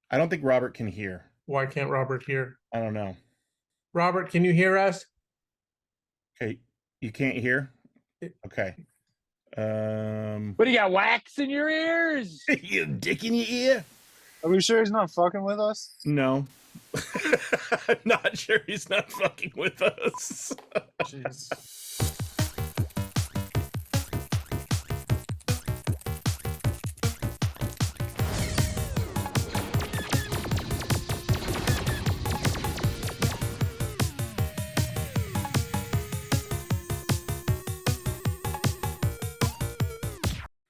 I don't think Robert can hear. Why can't Robert hear? I don't know. Robert, can you hear us? Okay, you can't hear? Okay. What do you got, wax in your ears? You dick in your ear? Are we sure he's not fucking with us? No. I'm not sure he's not fucking with us. Jeez.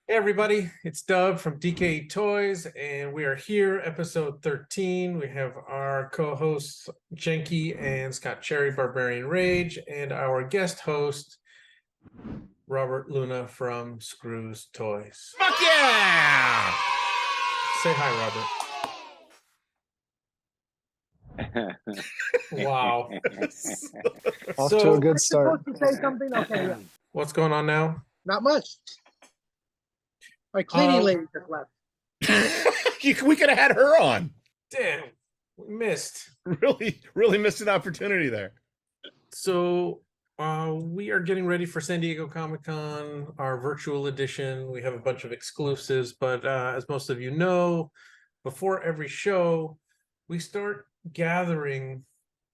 Hey everybody, it's Dov from DKE Toys, and we are here, episode 13. We have our co-hosts Janky and Scott Cherry Barbarian Rage, and our guest host Robert Luna from Scrooze Toys. Fuck yeah! Say hi, Robert. Wow. Off So- to a good start. Supposed to say something? Okay, yeah. What's going on now? Not much. My cleaning lady just left. We could have had her on. Damn, we missed. Really missed an opportunity there. So we are getting ready for San Diego Comic-Con, our virtual edition. We have a bunch of exclusives, but as most of you know, before every show, we start gathering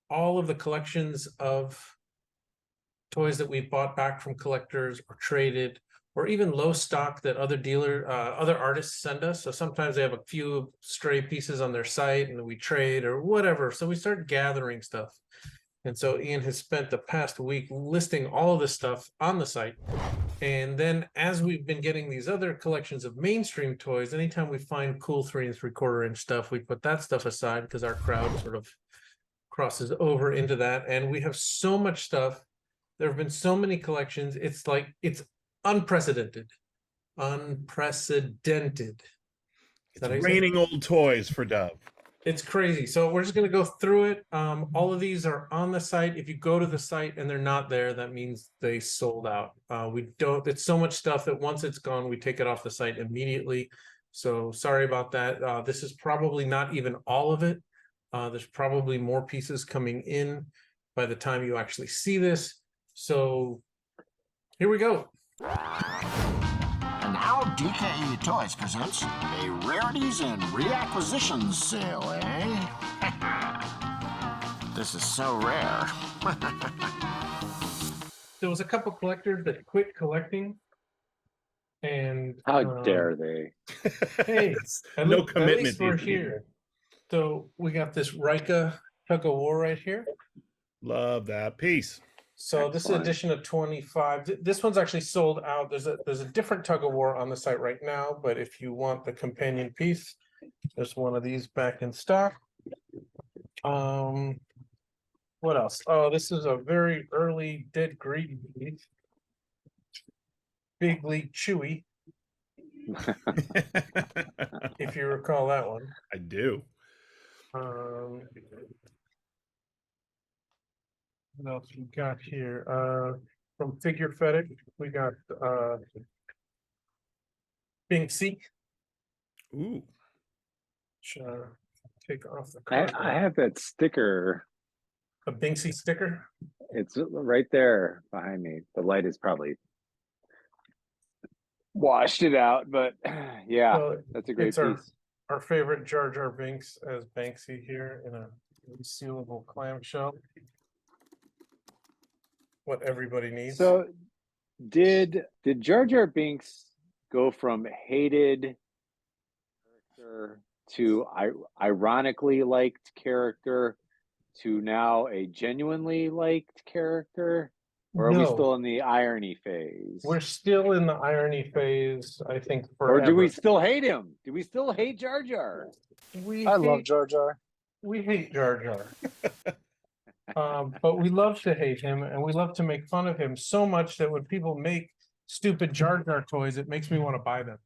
all of the collections of toys that we bought back from collectors or traded, or even low stock that other artists send us. So sometimes they have a few stray pieces on their site and we trade or whatever. So we start gathering stuff. And so Ian has spent the past week listing all of this stuff on the site. And then as we've been getting these other collections of mainstream toys, anytime we find cool 3 3/4 inch stuff, we put that stuff aside because our crowd sort of crosses over into that. And we have so much stuff. There have been so many collections. It's unprecedented. Unprecedented. It's raining old toys for Dove. It's crazy. So we're just going to go through it. All of these are on the site. If you go to the site and they're not there, that means they sold out. It's so much stuff that once it's gone, we take it off the site immediately. So sorry about that. This is probably not even all of it. There's probably more pieces coming in by the time you actually see this. So here we go. And now DKE Toys presents a Rarities and Reacquisitions sale, eh? This is so rare. There was a couple collectors that quit collecting. And How dare they? hey, No commitment. We're here. So we got this RYCA tug of war right here. Love that piece. So this is Excellent. edition of 25. This one's actually sold out. There's a different tug of war on the site right now, but if you want the companion piece, there's one of these back in stock. What else? Oh, this is a very early Dead Greedy piece. Big League Chewy, if you recall that one. I do. What else we got here? From Figure Fetish, we got Binksy. Ooh. Take off the card. I have that sticker. A Binksy sticker. It's right there behind me. The light is probably washed it out, but yeah, Well, that's a great it's piece. our favorite Jar Jar Binks as Banksy here in a resealable clamshell. What everybody needs. So did Jar Jar Binks go from hated character to ironically liked character to now a genuinely liked character? Or are we No. still in the irony phase? We're still in the irony phase, I think. Or do we forever. still hate him? Do we still hate Jar Jar? I love Jar Jar. We hate Jar Jar. But we love to hate him and we love to make fun of him so much that when people make stupid Jar Jar toys, it makes me want to buy them.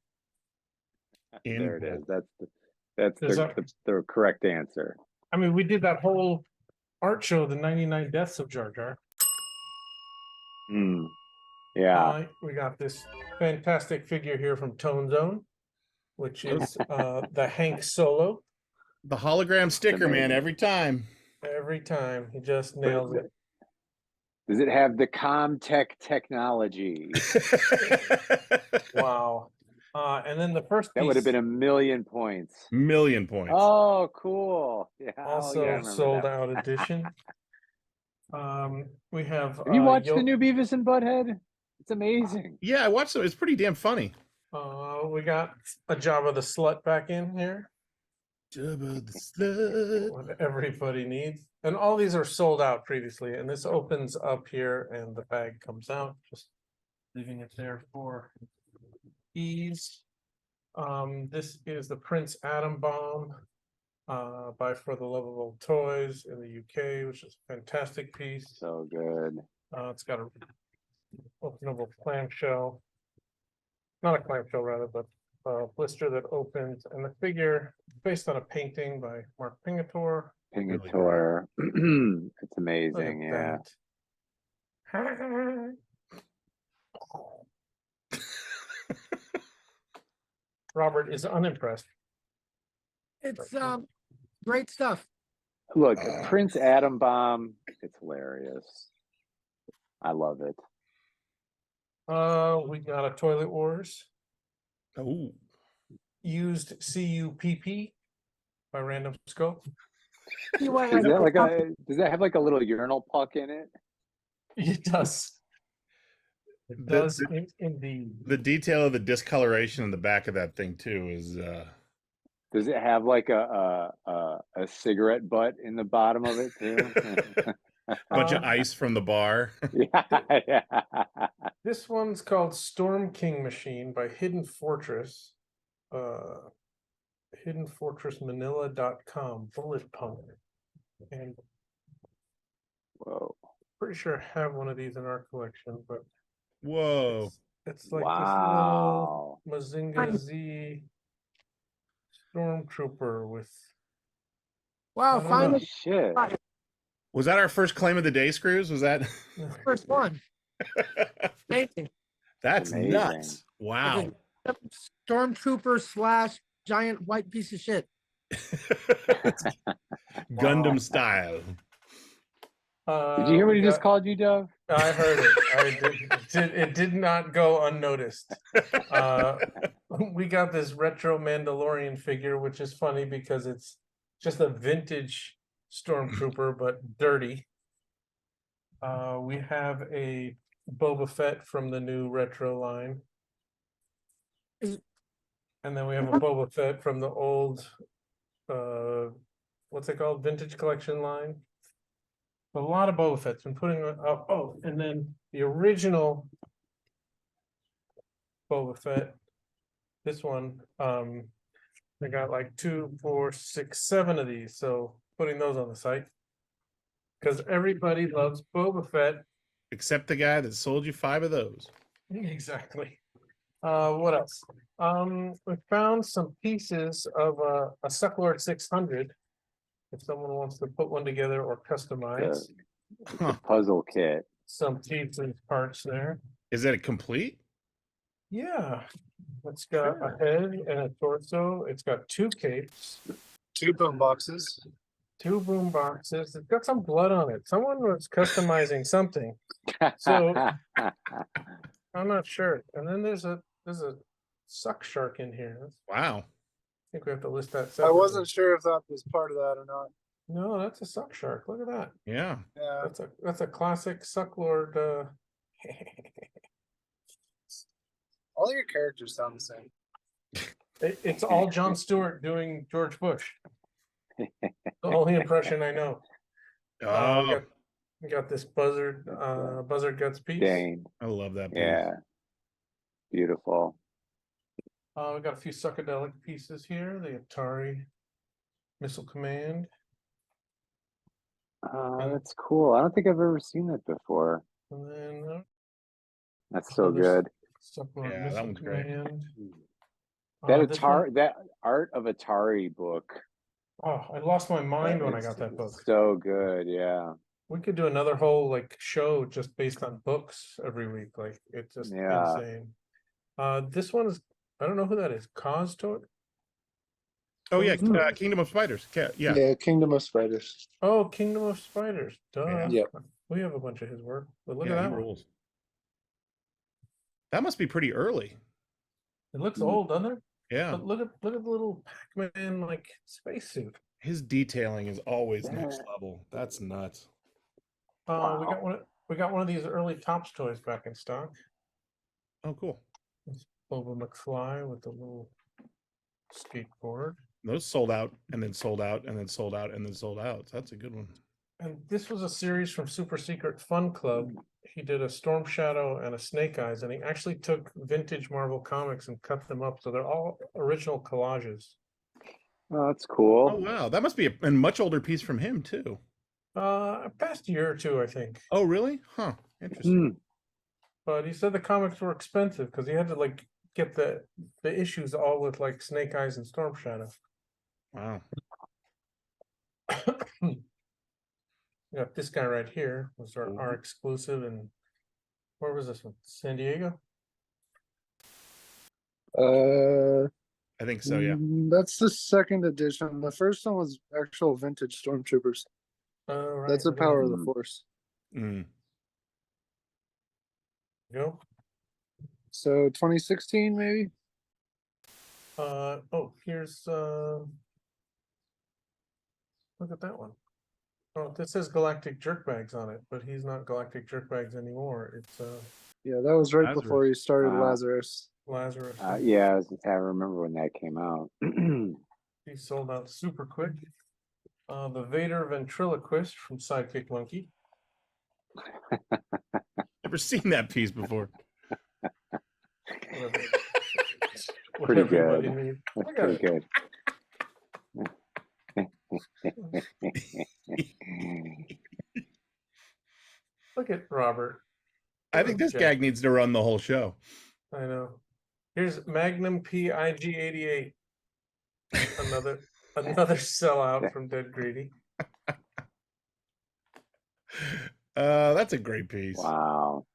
There it is. There's the correct answer. I mean, we did that whole art show, the 99 Deaths of Jar Jar. Yeah. We got this fantastic figure here from Tone Zone, which is the Hank Solo. The hologram sticker, man, every time. Every time he just nails it. Does it have the Comtech technology? Wow. And then the first That piece would have been 1,000,000 points. Million points. Oh, cool. Yeah. also I remember sold that. out edition. We have Have you watched Yo- the new Beavis and Butthead? It's amazing. Yeah, I watched it. It's pretty damn funny. we got a Jabba the Slut back in here. Jabba the Slut. What everybody needs. And all these are sold out previously. And this opens up here and the bag comes out. Just leaving it there for ease. This is the Prince Atom Bomb by For the Lovable Toys in the UK, which is a fantastic piece. So good. It's got a openable clamshell. Not a clamshell rather, but blister that opens, and the figure based on a painting by Mark Pingator. Pingator. It's Look amazing. at Yeah. that. Robert is unimpressed. It's great stuff. Look, Prince Atom Bomb. It's hilarious. I love it. We got a Toilet Wars Oh, used CUPP by Random Scope. You want Is like that like a? Does that have like a little urinal puck in it? It does. It The- does indeed. the detail of the discoloration in the back of that thing too is Does it have like a cigarette butt in the bottom of it too? a bunch of ice from the bar. yeah. This one's called Storm King Machine by Hidden Fortress. hiddenfortressmanila.com, bullet punk. And Whoa. pretty sure I have one of these in our collection, but Whoa. it's like Wow. this little Mazinga Z Stormtrooper with wow, I don't finally Shit. Was that our first claim of the day, Screws? Was that? first one. Amazing. That's Amazing. nuts. Wow. Stormtrooper / giant white piece of shit. Gundam style. Did you hear what he just called you, Dov? I heard it. It did not go unnoticed. We got this retro Mandalorian figure, which is funny because it's just a vintage Stormtrooper, but dirty. We have a Boba Fett from the new retro line. And then we have a Boba Fett from the old, what's it called? Vintage collection line. A lot of Boba Fett's been putting up. Oh, and then the original Boba Fett. This one, I got like 2, 4, 6, 7 of these. So putting those on the site because everybody loves Boba Fett. Except the guy that sold you 5 of those. Exactly. What else? We found some pieces of a Sucklord 600. If someone wants to put one together or customize Puzzle kit. some pieces, parts there. Is that complete? Yeah. It's got a head and a torso. It's got 2 capes, 2 boom boxes. 2 boom boxes. It's got some blood on it. Someone was customizing something. So I'm not sure. And then there's a suck shark in here. Wow. I think we have to list that I separately. wasn't sure if that was part of that or not. No, that's a suck shark. Look at that. Yeah. Yeah. That's a classic Sucklord. All your characters sound the same. It's all Jon Stewart doing George Bush. The only impression I know. Oh, We got this buzzard guts piece. Dane. I love that piece. Yeah. Beautiful. We got a few psychedelic pieces here. The Atari Missile Command. That's cool. I don't think I've ever seen that before. And then That's so another good. Sucklord Yeah, that Missile one's great. Command. That This one- that Art of Atari book. Oh, I lost my mind when I It's got that book. So good, yeah. We could do another whole like show just based on books every week. Like it's just Yeah. insane. This one is I don't know who that is. Cause Toy? Oh yeah, Hmm. Kingdom of Spiders. Yeah. Yeah, Kingdom of Spiders. Oh, Kingdom of Spiders. Duh. Yeah. Yep. We have a bunch of his work. But look Yeah, at he that one. rules. That must be pretty early. It looks Mm. old, doesn't it? Yeah. But look at the little Pac-Man like spacesuit. His detailing is always next level. That's nuts. We got one of these early Tops toys back in stock. Oh, cool. It's Boba McFly with the little skateboard. Those sold out and then sold out and then sold out and then sold out. That's a good one. And this was a series from Super Secret Fun Club. He did a Storm Shadow and a Snake Eyes, and he actually took vintage Marvel comics and cut them up. So they're all original collages. Oh, that's cool. Oh wow, that must be a much older piece from him too. Past year or two, I think. Oh really? Huh. Interesting. Mm. But he said the comics were expensive because he had to like get the issues all with like Snake Eyes and Storm Shadow. Wow. We got this guy right here was our exclusive, and where was this one? San Diego? I think so. Yeah. That's the second edition. The first one was actual vintage Stormtroopers. Right, That's the look at power of that. the Force. Mm. Go. So 2016, maybe. Oh, here's look at that one. Oh, this says Galactic Jerkbags on it, but he's not Galactic Jerkbags anymore. It's Yeah, that was right Lazarus. before he started Wow. Lazarus. Lazarus. Yeah, I remember when that came out. He sold out super quick. The Vader ventriloquist from Sidekick Monkey. Never seen that piece before. Whatever- what Pretty everybody good. needs. That's Look at pretty it. good. Look at Robert. I think this gag needs to run the whole show. I know. Here's Magnum PIG-88. Another sellout from Dead Greedy. That's a great piece. Wow.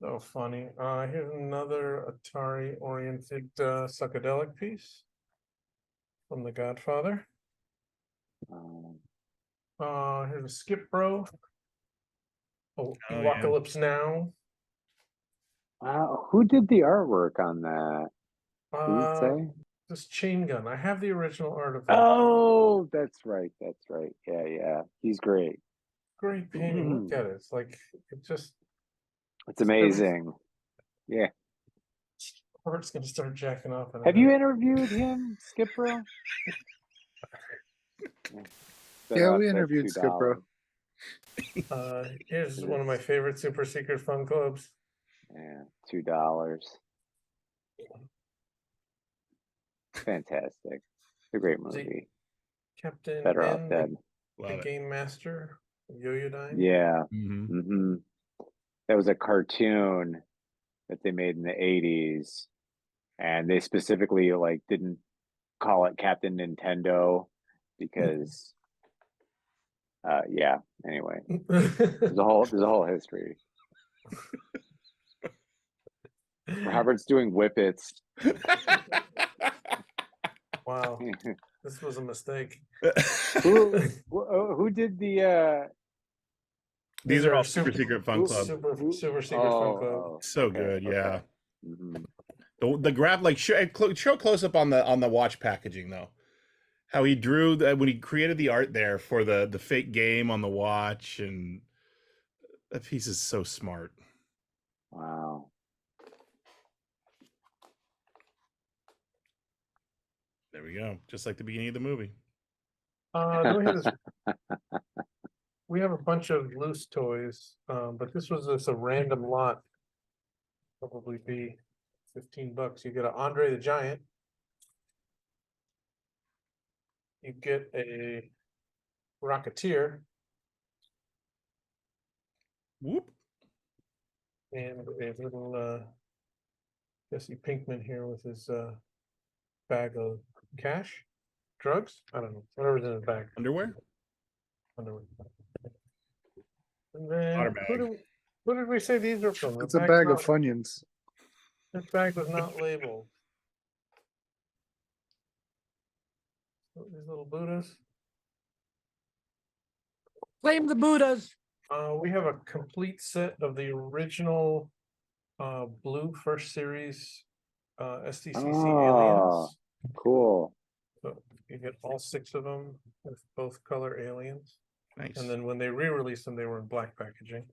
So funny. Here's another Atari-oriented psychedelic piece from The Godfather. Here's a Skip Bro. Oh, Oh, yeah. Apocalypse Now. Wow. Who did the artwork on that? Did it say? This chain gun. I have the original art of that. Oh, that's right. That's right. Yeah. He's great. Great painting. Look at it. It's like it just. It's amazing. Yeah. Robert's gonna start jacking off. Have you interviewed him, Skip Bro? Yeah, we interviewed Skip Bro. Here's one of my favorite Super Secret Fun Clubs. Yeah, $2. Fantastic. It's a great movie. Captain Better off N, dead. the Love it. Game Master, Yo-Yo-Dine. Yeah. Mhm. That was a cartoon that they made in the 80s, and they specifically like didn't call it Captain Nintendo because yeah, anyway. There's a whole history. Robert's doing whippets. Wow, this was a mistake. Who did the These are all Super Secret Fun Club. Super Secret Fun Club. So good, yeah. Mhm. The graph, like show close up on the watch packaging though. How he drew when he created the art there for the fake game on the watch, and that piece is so smart. Wow. There we go, just like the beginning of the movie. Then we have a bunch of loose toys, but this was just a random lot. Probably be $15. You get an Andre the Giant. You get a Rocketeer Whoop. and a little Jesse Pinkman here with his bag of cash, drugs. I don't know, whatever's in his bag. Underwear. Underwear. And then Water bag. who did we say these were from? It's a bag of Funyuns. This bag was not labeled. These little Buddhas. Claim the Buddhas. We have a complete set of the original blue first series SDCC Oh, aliens. cool. So you get all 6 of them with both color aliens. Nice. And then when they re-released them, they were in black packaging.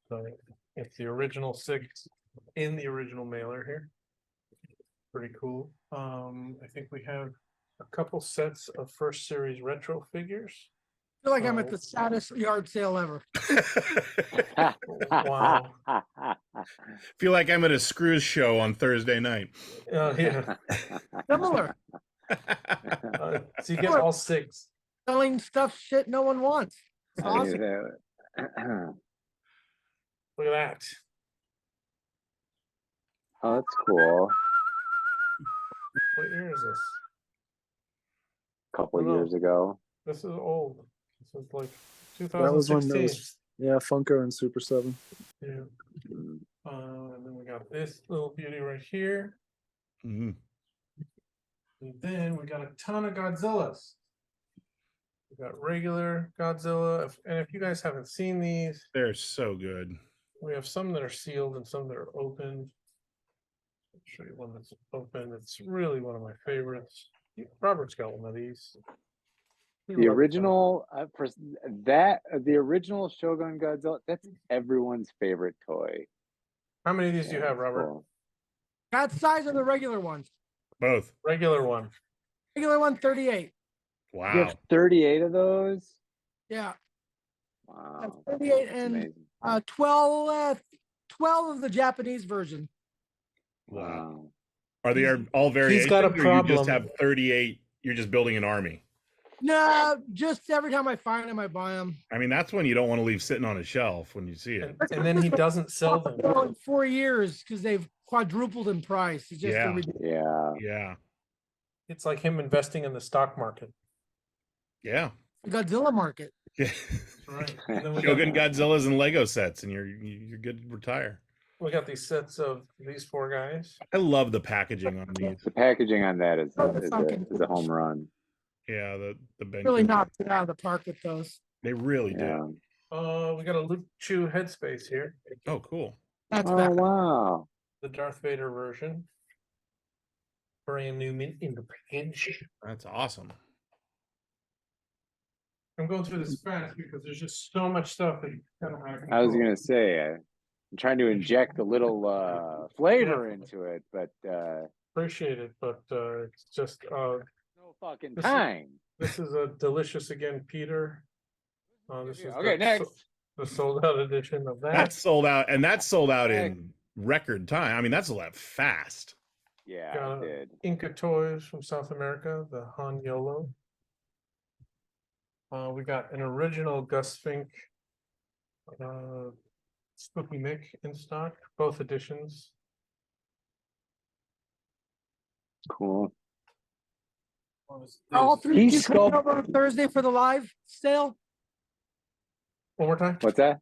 So it's the original 6 in the original mailer here. Pretty cool. I think we have a couple sets of first series retro figures. I feel like I'm at Oh. the saddest yard sale ever. Wow. Feel like I'm at a Scrooze show on Thursday night. Yeah. Similar. So you get all 6. Selling stuff shit no one wants. It's awesome. Look at that. Oh, that's cool. What year is this? Couple of Hello. years ago. This is old. This is like That was when 2016. there was, yeah, Funko and Super 7. Yeah. And then we got this little beauty right here. Mhm. And then we got a ton of Godzillas. We got regular Godzilla. And if you guys haven't seen these, They're so good. we have some that are sealed and some that are open. I'll show you one that's open. It's really one of my favorites. Robert's got one of these. He The loves original the original Shogun Godzilla, that's everyone's favorite toy. them. How many of these do you Yeah, have, it's Robert? cool. That size are the regular ones. Both. Regular one. Regular one, 38. You Wow. have 38 of those? Yeah. Wow. 38 That's and amazing. 12 of the Japanese version. Wow. Are they all He's variations? got a Or you problem. just have 38? You're just building an army. No, just every time I find them, I buy them. I mean, that's when you don't want to leave sitting on a shelf when you see it. And then he doesn't sell them. In 4 years because they've quadrupled in price. It's just Yeah. Yeah. Yeah. It's like him investing in the stock market. Yeah. the Godzilla market. Yeah. Right. And then we Shogun got, Godzillas and Lego sets, and you're good to retire. we got these sets of these 4 guys. I love the packaging on these. The packaging on that is Oh, the fucking- a home run. Yeah, the bench. Really knocked it out of the park with those. They really do. Yeah. We got a Luke Chew headspace here. Oh, cool. That's Oh bad. wow. The Darth Vader version. Brand new mint in the package. That's awesome. I'm going through this fast because there's just so much stuff that you kind of have. I was gonna say I'm trying to inject a little flavor into it, but appreciate it, but it's just no fucking This is- time. this is a delicious again, Peter. This is Okay, the, next. the sold out edition of that. That's sold out, and that's sold out in record time. I mean, that's sold out fast. Yeah, Got I it. did. Inca Toys from South America, the Han Yolo. We got an original Gus Fink Spooky Mick in stock, both editions. Cool. What was All this? 3 He's of you coming sculpt- over on Thursday for the live sale. One more time. What's that?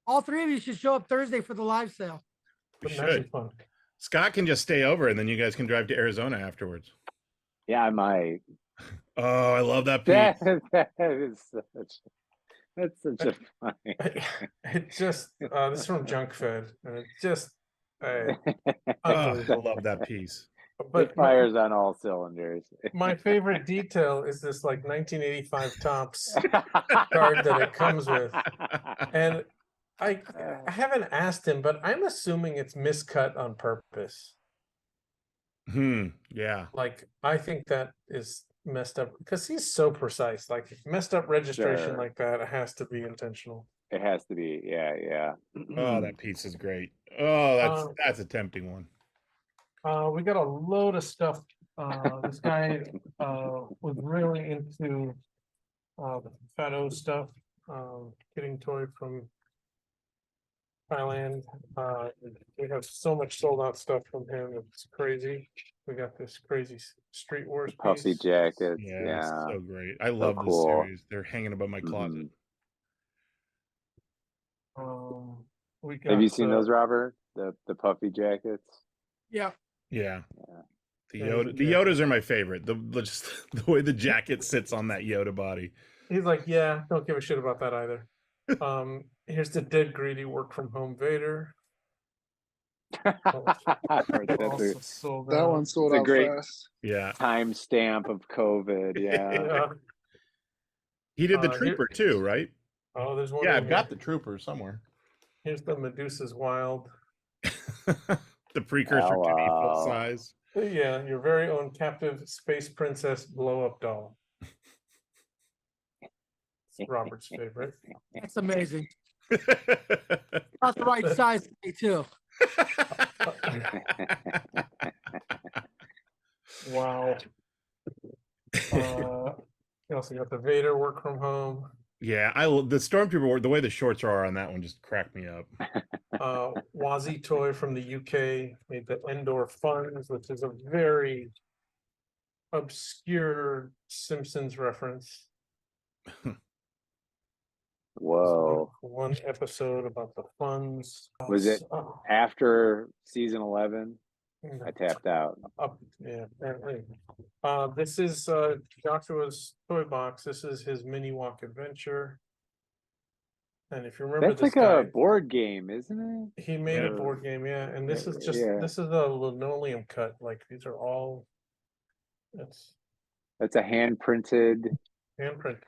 All 3 of you should show up Thursday for the live sale. We Wouldn't that be should. fun? Scott can just stay over, and then you guys can drive to Arizona afterwards. Yeah, I might. Oh, I love that piece. That's such a funny. It just this is from Junk Fed, and it just Oh, I unbelievable. love that piece. But It fires on all cylinders. my favorite detail is this like 1985 Topps card that it comes with. And I haven't asked him, but I'm assuming it's miscut on purpose. Yeah. Like I think that is messed up because he's so precise. Like messed up registration Sure. like that, it has to be intentional. It has to be. Yeah, yeah. Oh, that piece is great. Oh, Um, that's a tempting one. We got a load of stuff. This guy was really into the Fattoh stuff. Getting toy from Thailand. We have so much sold out stuff from him. It's crazy. We got this crazy Street Wars Puffy piece. jackets. Yeah, Yeah. it's so great. I love this cool. series. They're hanging above my closet. We got, Have you seen those, Robert? The puffy jackets. Yeah. Yeah. The Yeah, Yoda, the Yodas are my favorite. Just the way the jacket sits on that Yoda body. He's like, yeah, don't give a shit about that either. Here's the dead greedy work from home Vader. That's Also sold That out. one sold It's a out great- fast. Yeah, timestamp of COVID. Yeah. Yeah. he did the Here- Trooper too, right? Oh, there's one. Yeah, in I've got here. the Trooper somewhere. Here's the Medusa's Wild. The precursor to the full Hello. size. Yeah, your very own captive space princess blow up doll. It's Robert's favorite. That's amazing. Not the right size for me too. Wow. You also got the Vader work from home. Yeah, the Stormtrooper, the way the shorts are on that one just cracked me up. Wazzy toy from the UK made the Endor Funds, which is a very obscure Simpsons reference. Whoa. One episode about the funds. Was it Oh, after season 11? no. I tapped out. Yeah, apparently. This is Joshua's toy box. This is his mini walk adventure. And if you remember That's this like guy, a board game, isn't it? he made a or- board game, yeah. And this is just Yeah. this is a linoleum cut. Like these are all it's That's a hand printed. handprint.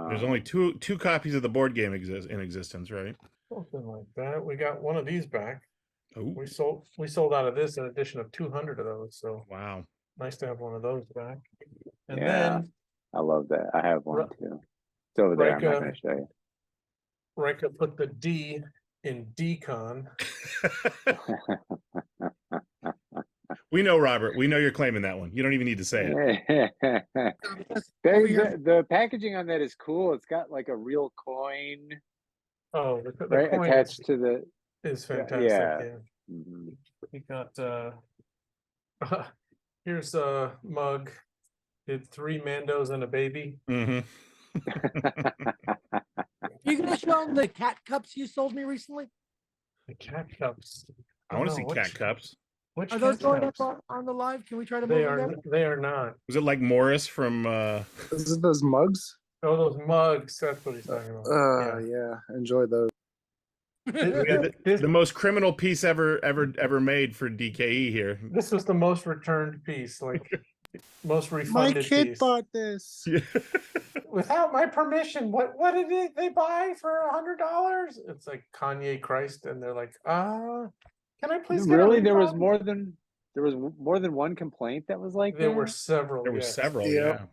There's only two copies of the board game in existence, right? Something like that. We got one of these back. Oh, We sold out of this an addition of 200 of those. So wow. nice to have one of those back. And Yeah. then I love that. I have one Ri- too. It's over there. I'm not RYCA. going to show you. RYCA put the D in decon. We know, Robert. We know you're claiming that one. You don't even need to say it. The packaging on that is cool. It's got like a real coin, Oh, the right, coin attached to the. is fantastic. yeah. Yeah. Mhm. We got here's a mug. Did 3 Mandos and a baby. Hmm. You gonna show them the cat cups you sold me recently? The cat cups. I want to No, see which- cat cups. Which Are those cat going cups? up on the live? Can we try to They move are them? they are not. Was it like Morris from? Is it those mugs? Oh, those mugs. That's what he's talking about. Yeah, enjoy those. The most criminal piece ever made for DKE here. This was the most returned piece, like most refunded piece. this. Without my permission. What did they buy for $100? It's like Kanye Christ, and they're like, can I please get a Really, there was refund?" more than one complaint that was like There that? were several. There were yes. several. Yep. Yeah.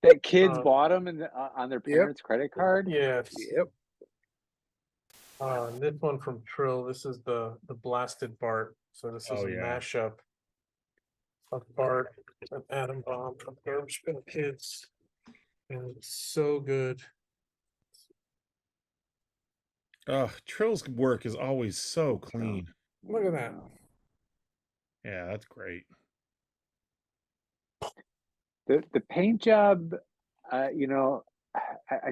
That kids Um, bought them on their parents' credit card. Yes. Yep. This one from Trill. This is the blasted Bart. So this is Oh, a yeah. mashup of Bart and Atom Bomb from Garbage Bin Kids, and it's so good. Oh, Trill's work is always so clean. Look at that. Yeah, that's great. The paint job, I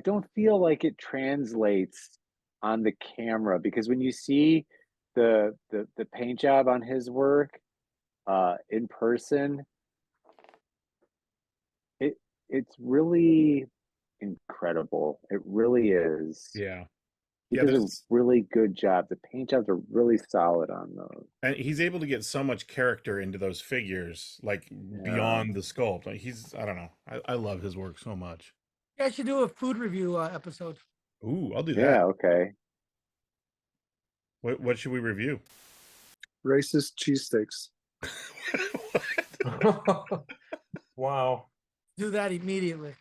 don't feel like it translates on the camera, because when you see the paint job on his work in person, it's really incredible. It really is. Yeah. He Yeah, does a that's- really good job. The paint jobs are really solid on those. And he's able to get so much character into those figures, like beyond the sculpt. Like I don't know. I love his work so much. You guys should do a food review episode. Ooh, I'll do Yeah, that. okay. What should we review? Racist cheesesteaks. Wow. Do that immediately.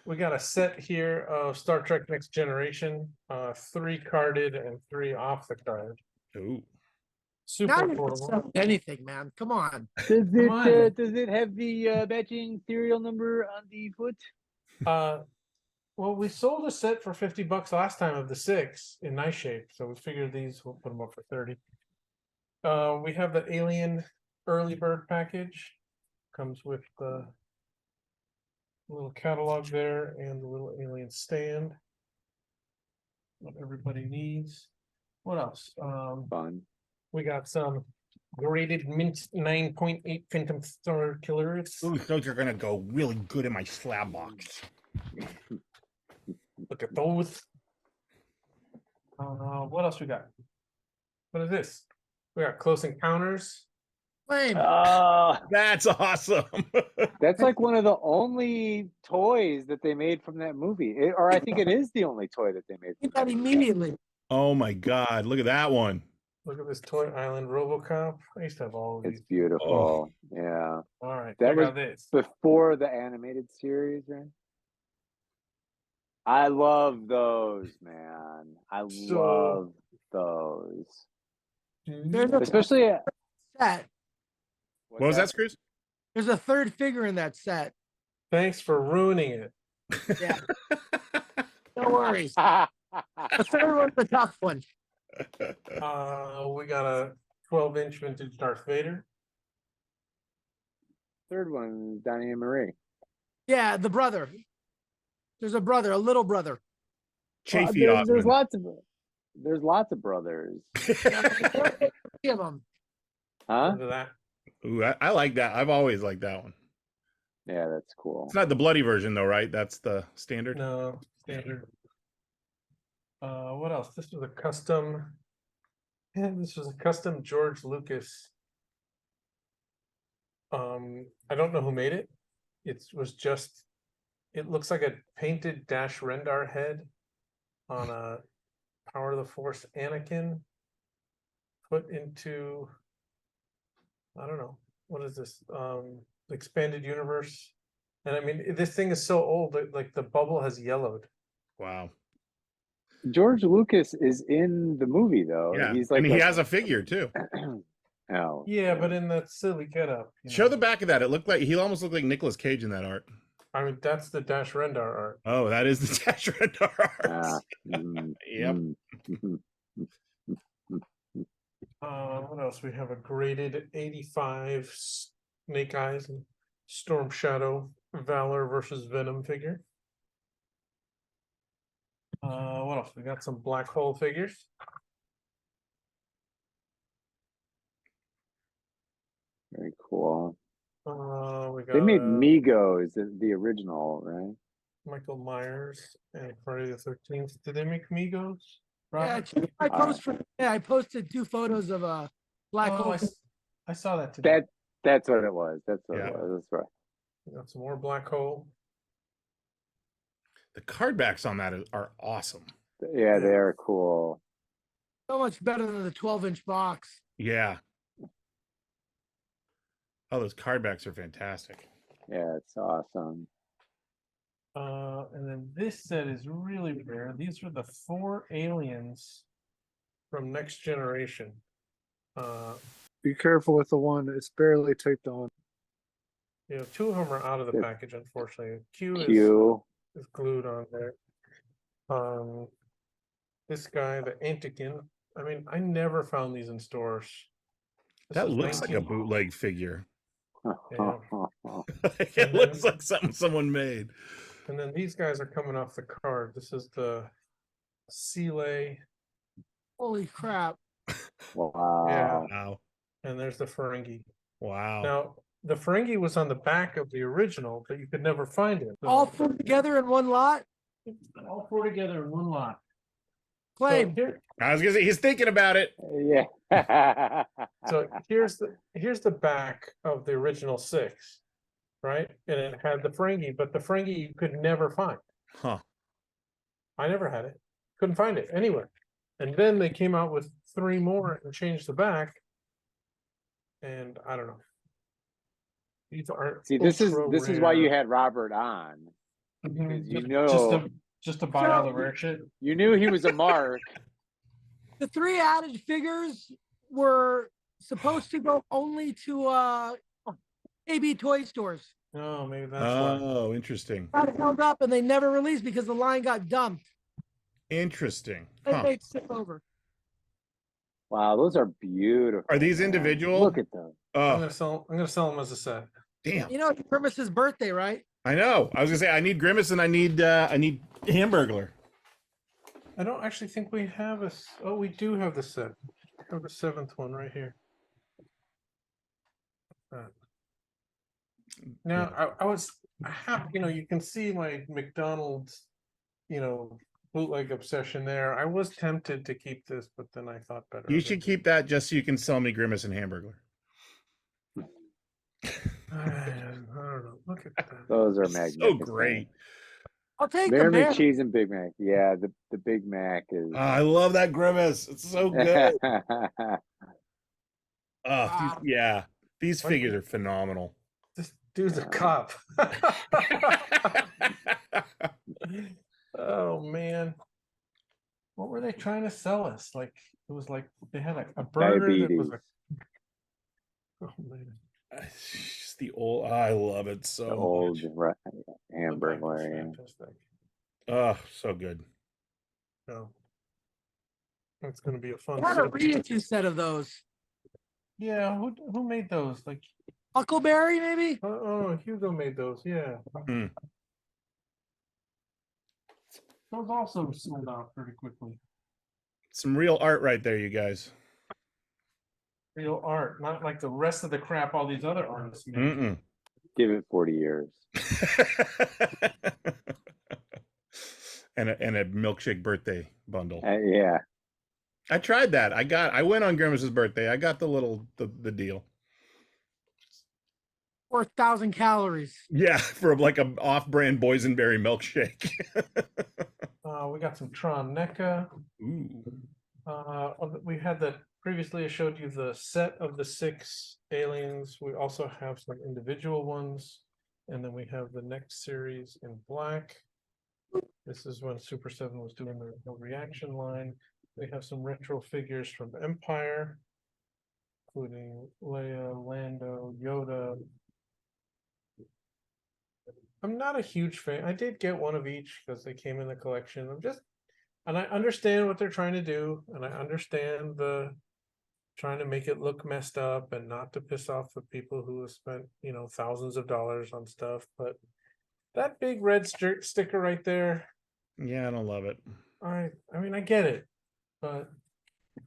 We got a set here of Star Trek Next Generation, 3 carded and 3 off the card. Ooh. Super Not even affordable. sell anything, man. Come on. Does on. it have the matching serial number on the foot? Well, we sold a set for $50 last time of the 6 in nice shape, so we figured these we'll put them up for 30. We have the Alien early bird package. Comes with the little catalog there and the little alien stand. What everybody needs. What else? Fun. We got some graded mint 9.8 Phantom Star Killers. Ooh, those are gonna go really good in my slab box. Look at those. What else we got? What is this? We got Close Encounters. Flame. That's awesome. That's like one of the only toys that they made from that movie. Or I think it is the only toy that they made. Did that immediately. Oh my God! Look at that one. Look at this Toy Island RoboCop. I used to have all of It's these. beautiful. Yeah. All right, That check was out this. before the animated series, right? I love those, man. I So- love those. There's a Especially set. What was that, Scrooge? There's a third figure in that set. Thanks for ruining it. Yeah. No worries. The third one's the tough one. We got a 12-inch vintage Darth Vader. Third one, Donnie and Marie. Yeah, the brother. There's a brother, a little brother. Chafee There's Osmond. lots of brothers. Three of them. Huh? Look at that. Ooh, I like that. I've always liked that one. Yeah, that's cool. It's not the bloody version though, right? That's the standard. No, standard. What else? This was a custom. Yeah, this was a custom George Lucas. I don't know who made it. It was just. It looks like a painted Dash Rendar head on a Power of the Force Anakin put into. I don't know. What is this? Expanded universe. And I mean, this thing is so old that like the bubble has yellowed. Wow. George Lucas is in the movie though. Yeah, He's like and he has a figure too. Oh. Yeah, but in that silly getup. you Show know. the back of that. It looked like he almost looked like Nicolas Cage in that art. I mean, that's the Dash Rendar art. Oh, that is the Dash Rendar art. Ah, mm, Yep. mm. What else? We have a graded 85 Snake Eyes and Storm Shadow Valor versus Venom figure. What else? We got some black hole figures. Very cool. We got They made Migos, the original, right? Michael Myers and Friday the 13th. Did they make Migos? Yeah, Robert? I posted 2 photos of a black Oh, hole. I saw that today. That's what it was. That's what Yeah. it was. That's right. We got some more black hole. The card backs on that are awesome. Yeah, they are cool. So much better than the 12-inch box. Yeah. Oh, those card backs are fantastic. Yeah, it's awesome. And then this set is really rare. These are the 4 aliens from Next Generation. Be careful with the one, it's barely taped on. 2 of them are out of the Good. package, unfortunately. Q is glued on there. This guy, the Antikin. I mean, I never found these in stores. This That is looks like a 19 bootleg figure. Yeah. It looks like something someone made. And then these guys are coming off the card. This is the Seeley, Holy crap. Wow. Yeah. Wow. and there's the Ferengi. Wow. Now, the Ferengi was on the back of the original, but you could never find it. So All 4 together in one lot? all 4 together in one lot. So Claim. here, I was gonna say he's thinking about it. Yeah. so here's the back of the original 6, right? And it had the Ferengi, but the Ferengi you could never find. Huh. I never had it. Couldn't find it anywhere. And then they came out with 3 more and changed the back. And I don't know. These are See, this is why you ultra-rare. had Robert on. Because you Just- know, just to buy all the rare shit. you knew he was a mark. The 3 added figures were supposed to go only to AB toy stores. Oh, maybe that's why. Oh, interesting. Got held up and they never released because the line got dumped. Interesting. They Huh. made skip over. Wow, those are beautiful. Are these man. individual? Look at those. I'm Oh, gonna sell them as a set. damn. You know, it's Grimace's birthday, right? I know. I was gonna say I need Grimace and I need Hamburglar. I don't actually think we have a. Oh, we do have the set. We have the 7th one right here. Now, I have, you can see my McDonald's, bootleg obsession there. I was tempted to keep this, but then I thought better. You of should it. keep that just so you can sell me Grimace and Hamburglar. I don't know. Look at that. Those are So magnificent. great. I'll take the Mayor bear. McCheese and Big Mac. Yeah, the Big Mac is. Oh, I love that Grimace. It's so good. Wow. These figures are phenomenal. This dude's a cop. Oh man. What were they trying to sell us? Like it was like they had a burger that was Diabetes. oh man. It's just the old. I love it so The old much. The back was Hamburger. Yeah. fantastic. Oh, so good. No. That's gonna be a fun I had a set. reissue set of those. Yeah, who made those? Like Huckleberry, maybe? oh, Hugo made those, yeah. Hmm. Those also sold out pretty quickly. Some real art right there, you guys. Real art, not like the rest of the crap all these other artists make. Mm-mm. Give it 40 years. and a milkshake birthday bundle. Yeah. I tried that. I went on Grimace's birthday. I got the deal. 4,000 calories. Yeah, for like a off-brand boysenberry milkshake. We got some Tron NECA. Ooh. We had that previously. I showed you the set of the 6 aliens. We also have some individual ones, and then we have the next series in black. This is when Super 7 was doing their reaction line. We have some retro figures from Empire, including Leia, Lando, Yoda. I'm not a huge fan. I did get one of each because they came in the collection. And I understand what they're trying to do, and I understand the trying to make it look messed up and not to piss off the people who have spent, thousands of dollars on stuff. But that big red sticker right there, Yeah, I don't love it. I mean, I get it, but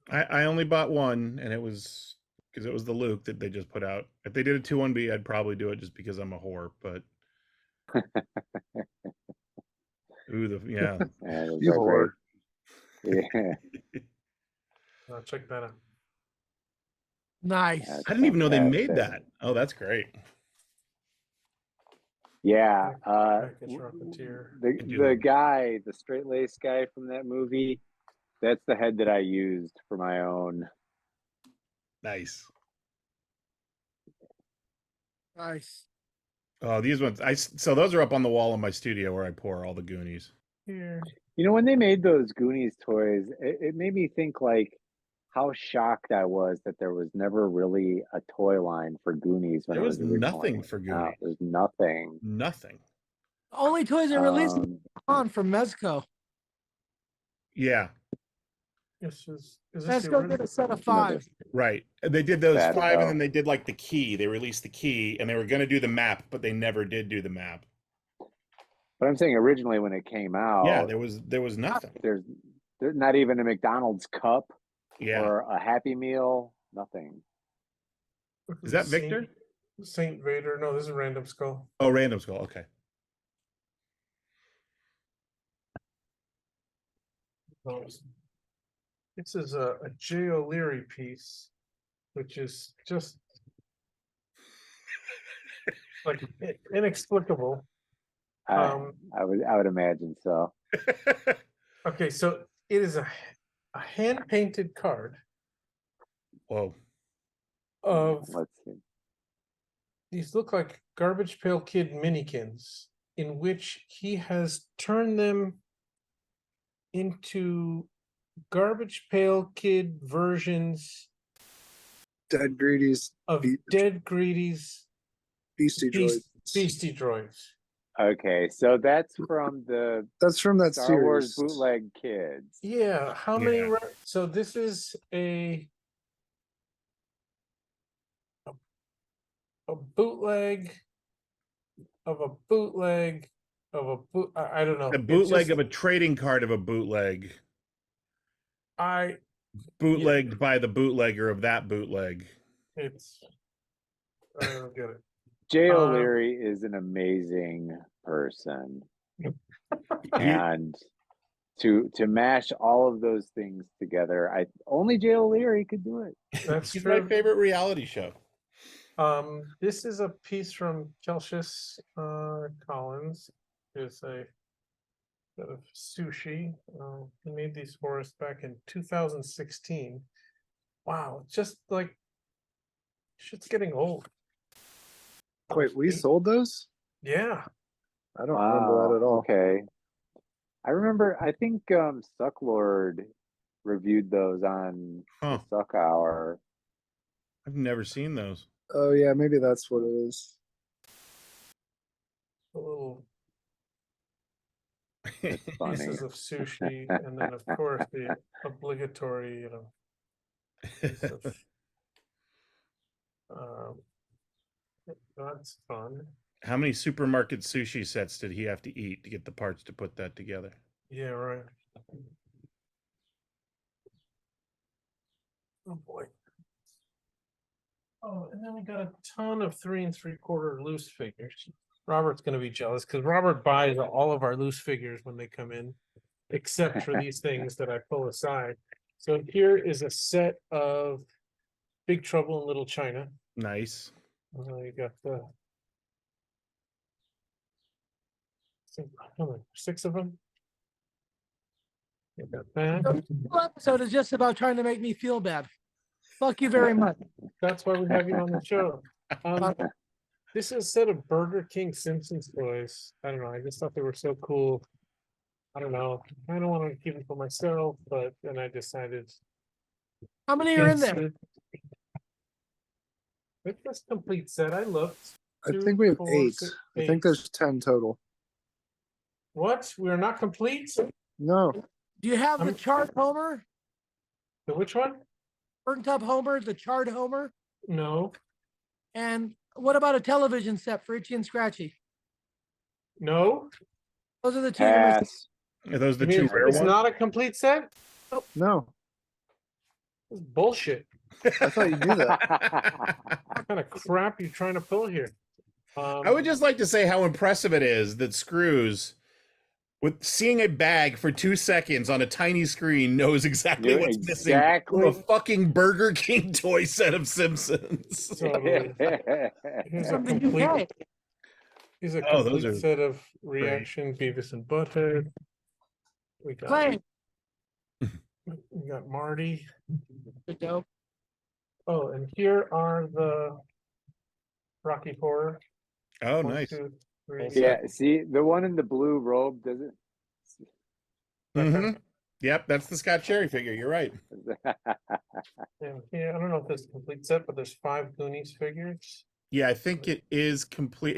I only bought one, and it was because it was the Luke that they just put out. If they did a 2-1B, I'd probably do it just because I'm a whore. But ooh, yeah. Those You are whore. great. Yeah. check that out. Nice. That's I didn't even know they made fantastic. that. Oh, that's great. Yeah. Package Rocketeer. The guy, the straight-laced guy from that movie, that's the head that I used for my own. Nice. Nice. Oh, these ones. So those are up on the wall in my studio where I pour all the Goonies. Here. When they made those Goonies toys, it made me think like how shocked I was that there was never really a toy line for Goonies when There it was originally nothing for came out. Goonies. There's nothing. Nothing. The only toys they released Um, from Mezco. Yeah, Is this the Mezco did original? a set of 5. right. They did those Bad 5, and about. then they did like the key. They released the key, and they were going to do the map, but they never did do the map. But I'm saying originally when it came out, Yeah, there was nothing. there's not even a McDonald's cup Yeah. or a Happy Meal, nothing. Is that Victor? Saint Vader. No, this is Random Skull. Oh, Random Skull. Okay. This is a Jay O'Leary piece, which is just like inexplicable. I would imagine so. Okay, so it is a hand painted card Whoa. of Let's see. these look like Garbage Pail Kid minikins, in which he has turned them into Garbage Pail Kid versions Dead Greedies, of Be- Dead Greedy's Beastie Droids. Beastie Droids. Okay, so that's from the That's from that Star Wars series. bootleg kids. Yeah, how many? Yeah. So this is a bootleg of a bootleg of a boot. I don't know. A bootleg of a trading card of a bootleg. Bootlegged by the bootlegger of that bootleg. It's I don't get it. Jay Um, O'Leary is an amazing person. And to mash all of those things together, only Jay O'Leary could do it. That's He's true. my favorite reality show. This is a piece from Kelsius Collins. It's a bit of sushi. He made these for us back in 2016. Wow, just like shit's getting old. Wait, we sold those? Yeah. I don't remember that at all. Okay. I remember, I think Sucklord reviewed those on Huh. the Suck Hour. I've never seen those. Oh yeah, maybe that's what it is. A little It's funny. pieces of sushi, and then of course the obligatory, piece of, that's fun. How many supermarket sushi sets did he have to eat to get the parts to put that together? Yeah, right. Oh boy. Oh, and then we got a ton of 3 3/4 loose figures. Robert's gonna be jealous because Robert buys all of our loose figures when they come in, except for these things that I pull aside. So here is a set of Big Trouble in Little China. Nice. You got the how many? 6 of them. You got that. This episode is just about trying to make me feel bad. Fuck you very much. That's why we have you on the show. This is a set of Burger King Simpsons toys. I don't know. I just thought they were so cool. I don't know. I don't want to keep them for myself, but then I decided. How many are in there? It's this complete set. I looked. I 2, think we have 4, 8. 6, I think 8. there's 10 total. What? We are not complete? No, Do you have the I'm- charred Homer? The which one? Burnt up Homer, the charred Homer? No. And what about a television set for Itchy and Scratchy? No. Those are the two. you're missing. Pass. Are those the You mean two rare it's ones? not a complete set? no. It's bullshit. I thought you knew that. What kind of crap you trying to pull here? I would just like to say how impressive it is that Scrooze, with seeing a bag for 2 seconds on a tiny screen, knows exactly Knew what's missing exactly. from a fucking Burger King toy set of Simpsons. Totally. Here's a From the complete. UK. Here's a Oh, those complete are set of reaction Beavis and Butthead. We got Clay. we got Marty. The dope. Oh, and here are the Rocky Horror. Oh, 1, nice. 2, 3. Yeah, see, the one in the blue robe doesn't. Mm-hmm. Yep, that's the Scott Cherry figure. You're right. And here, I don't know if this is a complete set, but there's 5 Goonies figures. Yeah, I think it is complete,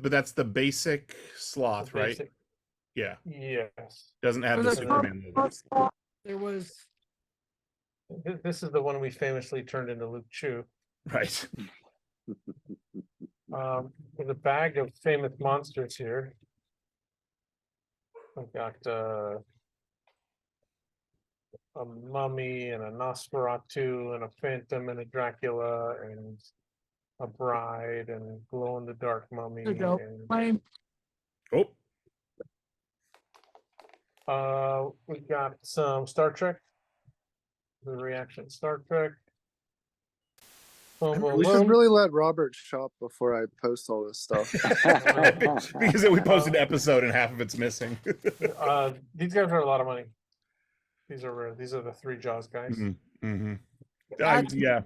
but that's the basic sloth, The right? basic- Yeah, Yes. doesn't have the There's a Superman logo. There was This is the one we famously turned into Luke Chu. Right. There's a bag of famous monsters here. I've got a mummy and a Nosferatu and a Phantom and a Dracula and a bride and glow in the dark mummy. the dope. And, Clay. we got some Star Trek. The reaction Star Trek. Boom, boom, We should boom. really let Robert shop before I post all this stuff. Because we posted an episode and half of it's missing. These guys are a lot of money. These are rare. These are the 3 Jaws guys. Mm-hmm. That's- Yeah.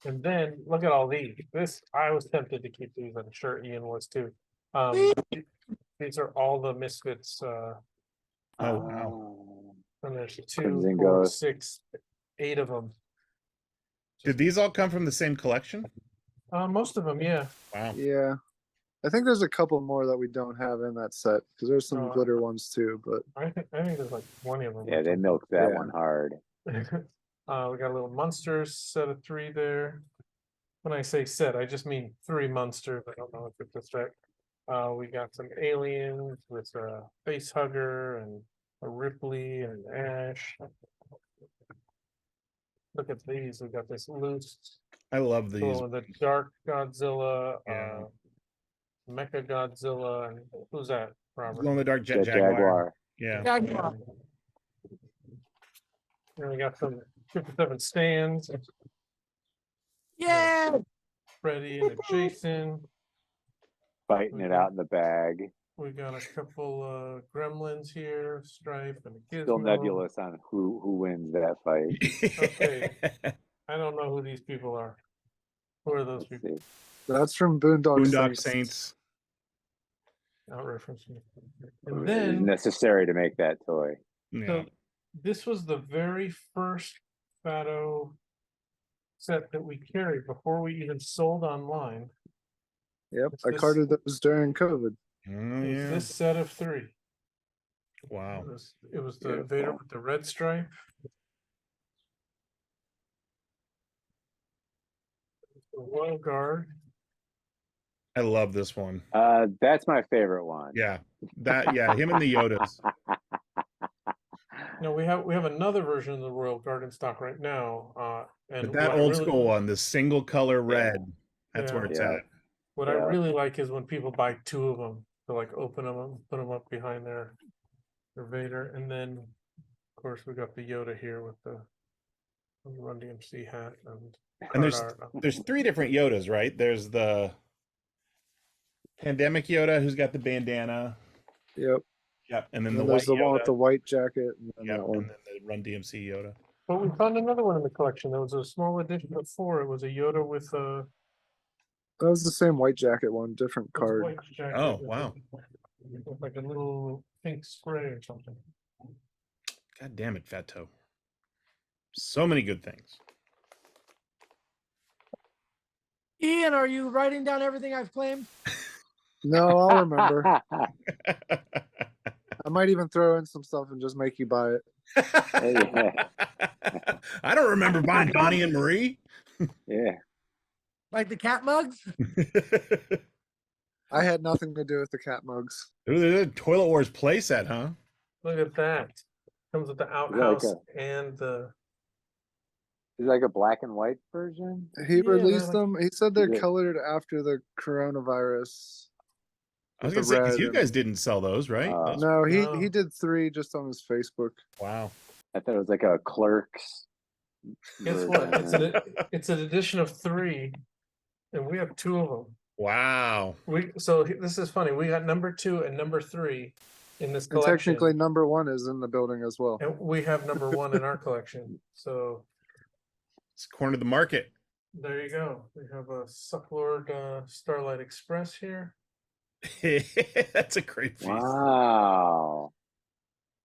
And then look at all these. This I was tempted to keep these. I'm sure Ian was too. These are all the Misfits. Oh, wow. And there's 2, Crimson 4, Ghost. 6, 8 of them. Did these all come from the same collection? Most of them, yeah. Wow. Yeah. I think there's a couple more that we don't have in that set because there's some Oh. glitter ones too, but I think there's like 20 of them. Yeah, they milked that Yeah. one hard. We got a little Munsters set of 3 there. When I say set, I just mean 3 Munsters. I don't know if it's just right. We got some aliens with a face hugger and a Ripley and an Ash. Look at these. We got this loose I love these. Glow in the Dark Godzilla, Yeah. Mecha Godzilla, and who's that, Robert? Glow in the dark Jet Jaguar. Jaguar. Yeah. Jaguar. And we got some 57 stands, Yeah. Freddy and a Jason. Fighting it out in the bag. We got a couple gremlins here, Stripe and a Gizmo. Still nebulous on who wins that fight. Okay. I don't know who these people are. Who are those Let's people? see. That's from Boondock, Boondock Saints. Saints. Out referencing. It And was then necessary to make that toy. Yeah. so this was the very first Fattoh set that we carried before we even sold online. Yep, It's I this- carded those during COVID. Oh, It was yeah. this set of 3. Wow. It was the Beautiful. Vader with the red stripe. The Royal Guard. I love this one. That's my favorite one. Yeah. Him and the Yodas. No, we have another version of the Royal Guard in stock right now. And But that what I old really- school one, the single color red, that's Yeah. where it's Yeah. at. What I Yeah. really like is when people buy 2 of them, to like open them up, put them up behind their Vader, and then of course we got the Yoda here with the Run DMC hat and And there's card art. there's 3 different Yodas, right? There's the pandemic Yoda who's got the bandana. Yep. Yep. And then And the then white there's the one Yoda. with the white jacket, and then Yep. that one. And then the Run DMC Yoda. But we found another one in the collection. There was a small edition of 4. It was a Yoda with a That was the same white jacket one, different with card. white jacket Oh, with wow. with like a little pink spray or something. God damn it, Fattoh. So many good things. Ian, are you writing down everything I've claimed? No, I'll remember. I might even throw in some stuff and just make you buy it. Yeah. I don't remember buying Donnie and Marie. Yeah. Like the cat mugs? I had nothing to do with the cat mugs. Ooh, there's a Toilet Wars playset, huh? Look at that. Comes with the like outhouse and the Is it like a black and white version? He Yeah, they're released like- them. He said they're Yeah. colored after the coronavirus. I was with gonna say because red you and- guys didn't sell those, right? Uh, No, he No. did 3 just on his Facebook. Wow. I thought it was like a Clerks. guess what? version. It's an edition of 3, and we have 2 of them. Wow. This is funny. We got number 2 and number 3 in this And collection. technically, number 1 is in the building as well. And we have number 1 in our collection. So It's cornered the market. there you go. We have a Sucklord Starlight Express here. That's a great piece. Wow.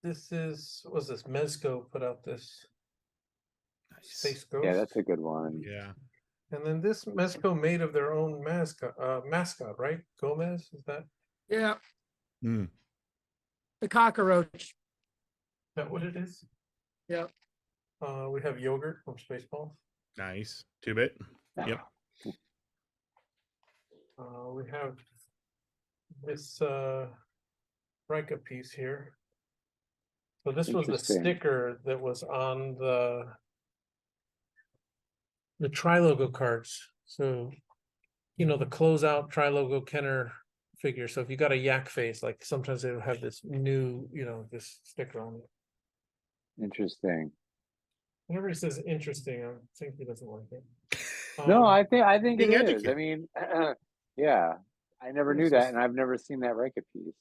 This is what was this? Mezco put out this Nice. Space Ghost. Yeah, that's a good one. Yeah. And then this Mezco made of their own mascot, right? Gomez, is that Yeah. Hmm. The cockroach. what it is? Yeah. We have yogurt from Spaceballs. Nice. 2-bit. Yep. We have this RYCA piece here. So this was the Interesting. sticker that was on the tri-logo cards. So, you know, the closeout tri-logo Kenner figure. So if you got a yak face, like sometimes they would have this new, this sticker on it. Interesting. Whenever he says interesting, I think he doesn't like it. No, Um, I think it being is. educated. I mean, yeah. I never knew This that, is- and I've never seen that RYCA piece.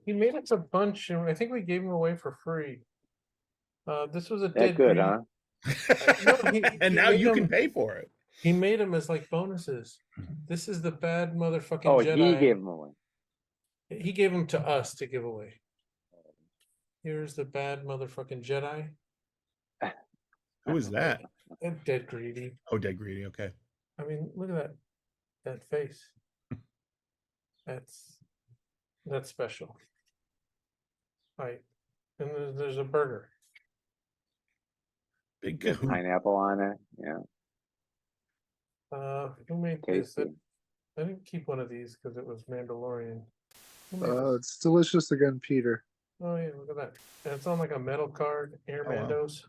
He made us a bunch, and I think we gave them away for free. This was a That dead good, greedy- huh? No, And he now made you can them- pay for it. He made them as like bonuses. This is the bad motherfucking Oh, Jedi. he gave them away. He gave them to us to give away. Here's the bad motherfucking Jedi. Who is that? And dead greedy. Oh, Dead Greedy. Okay. I mean, look at that face. That's special. Right. And there's a burger. Big With Kahuna. pineapple on it. Yeah, Who made this? tasty. I didn't keep one of these because it was Mandalorian. Who made this? It's delicious again, Peter. Oh yeah, look at that. And it's on like a metal card, Air Oh, wow. Mandos.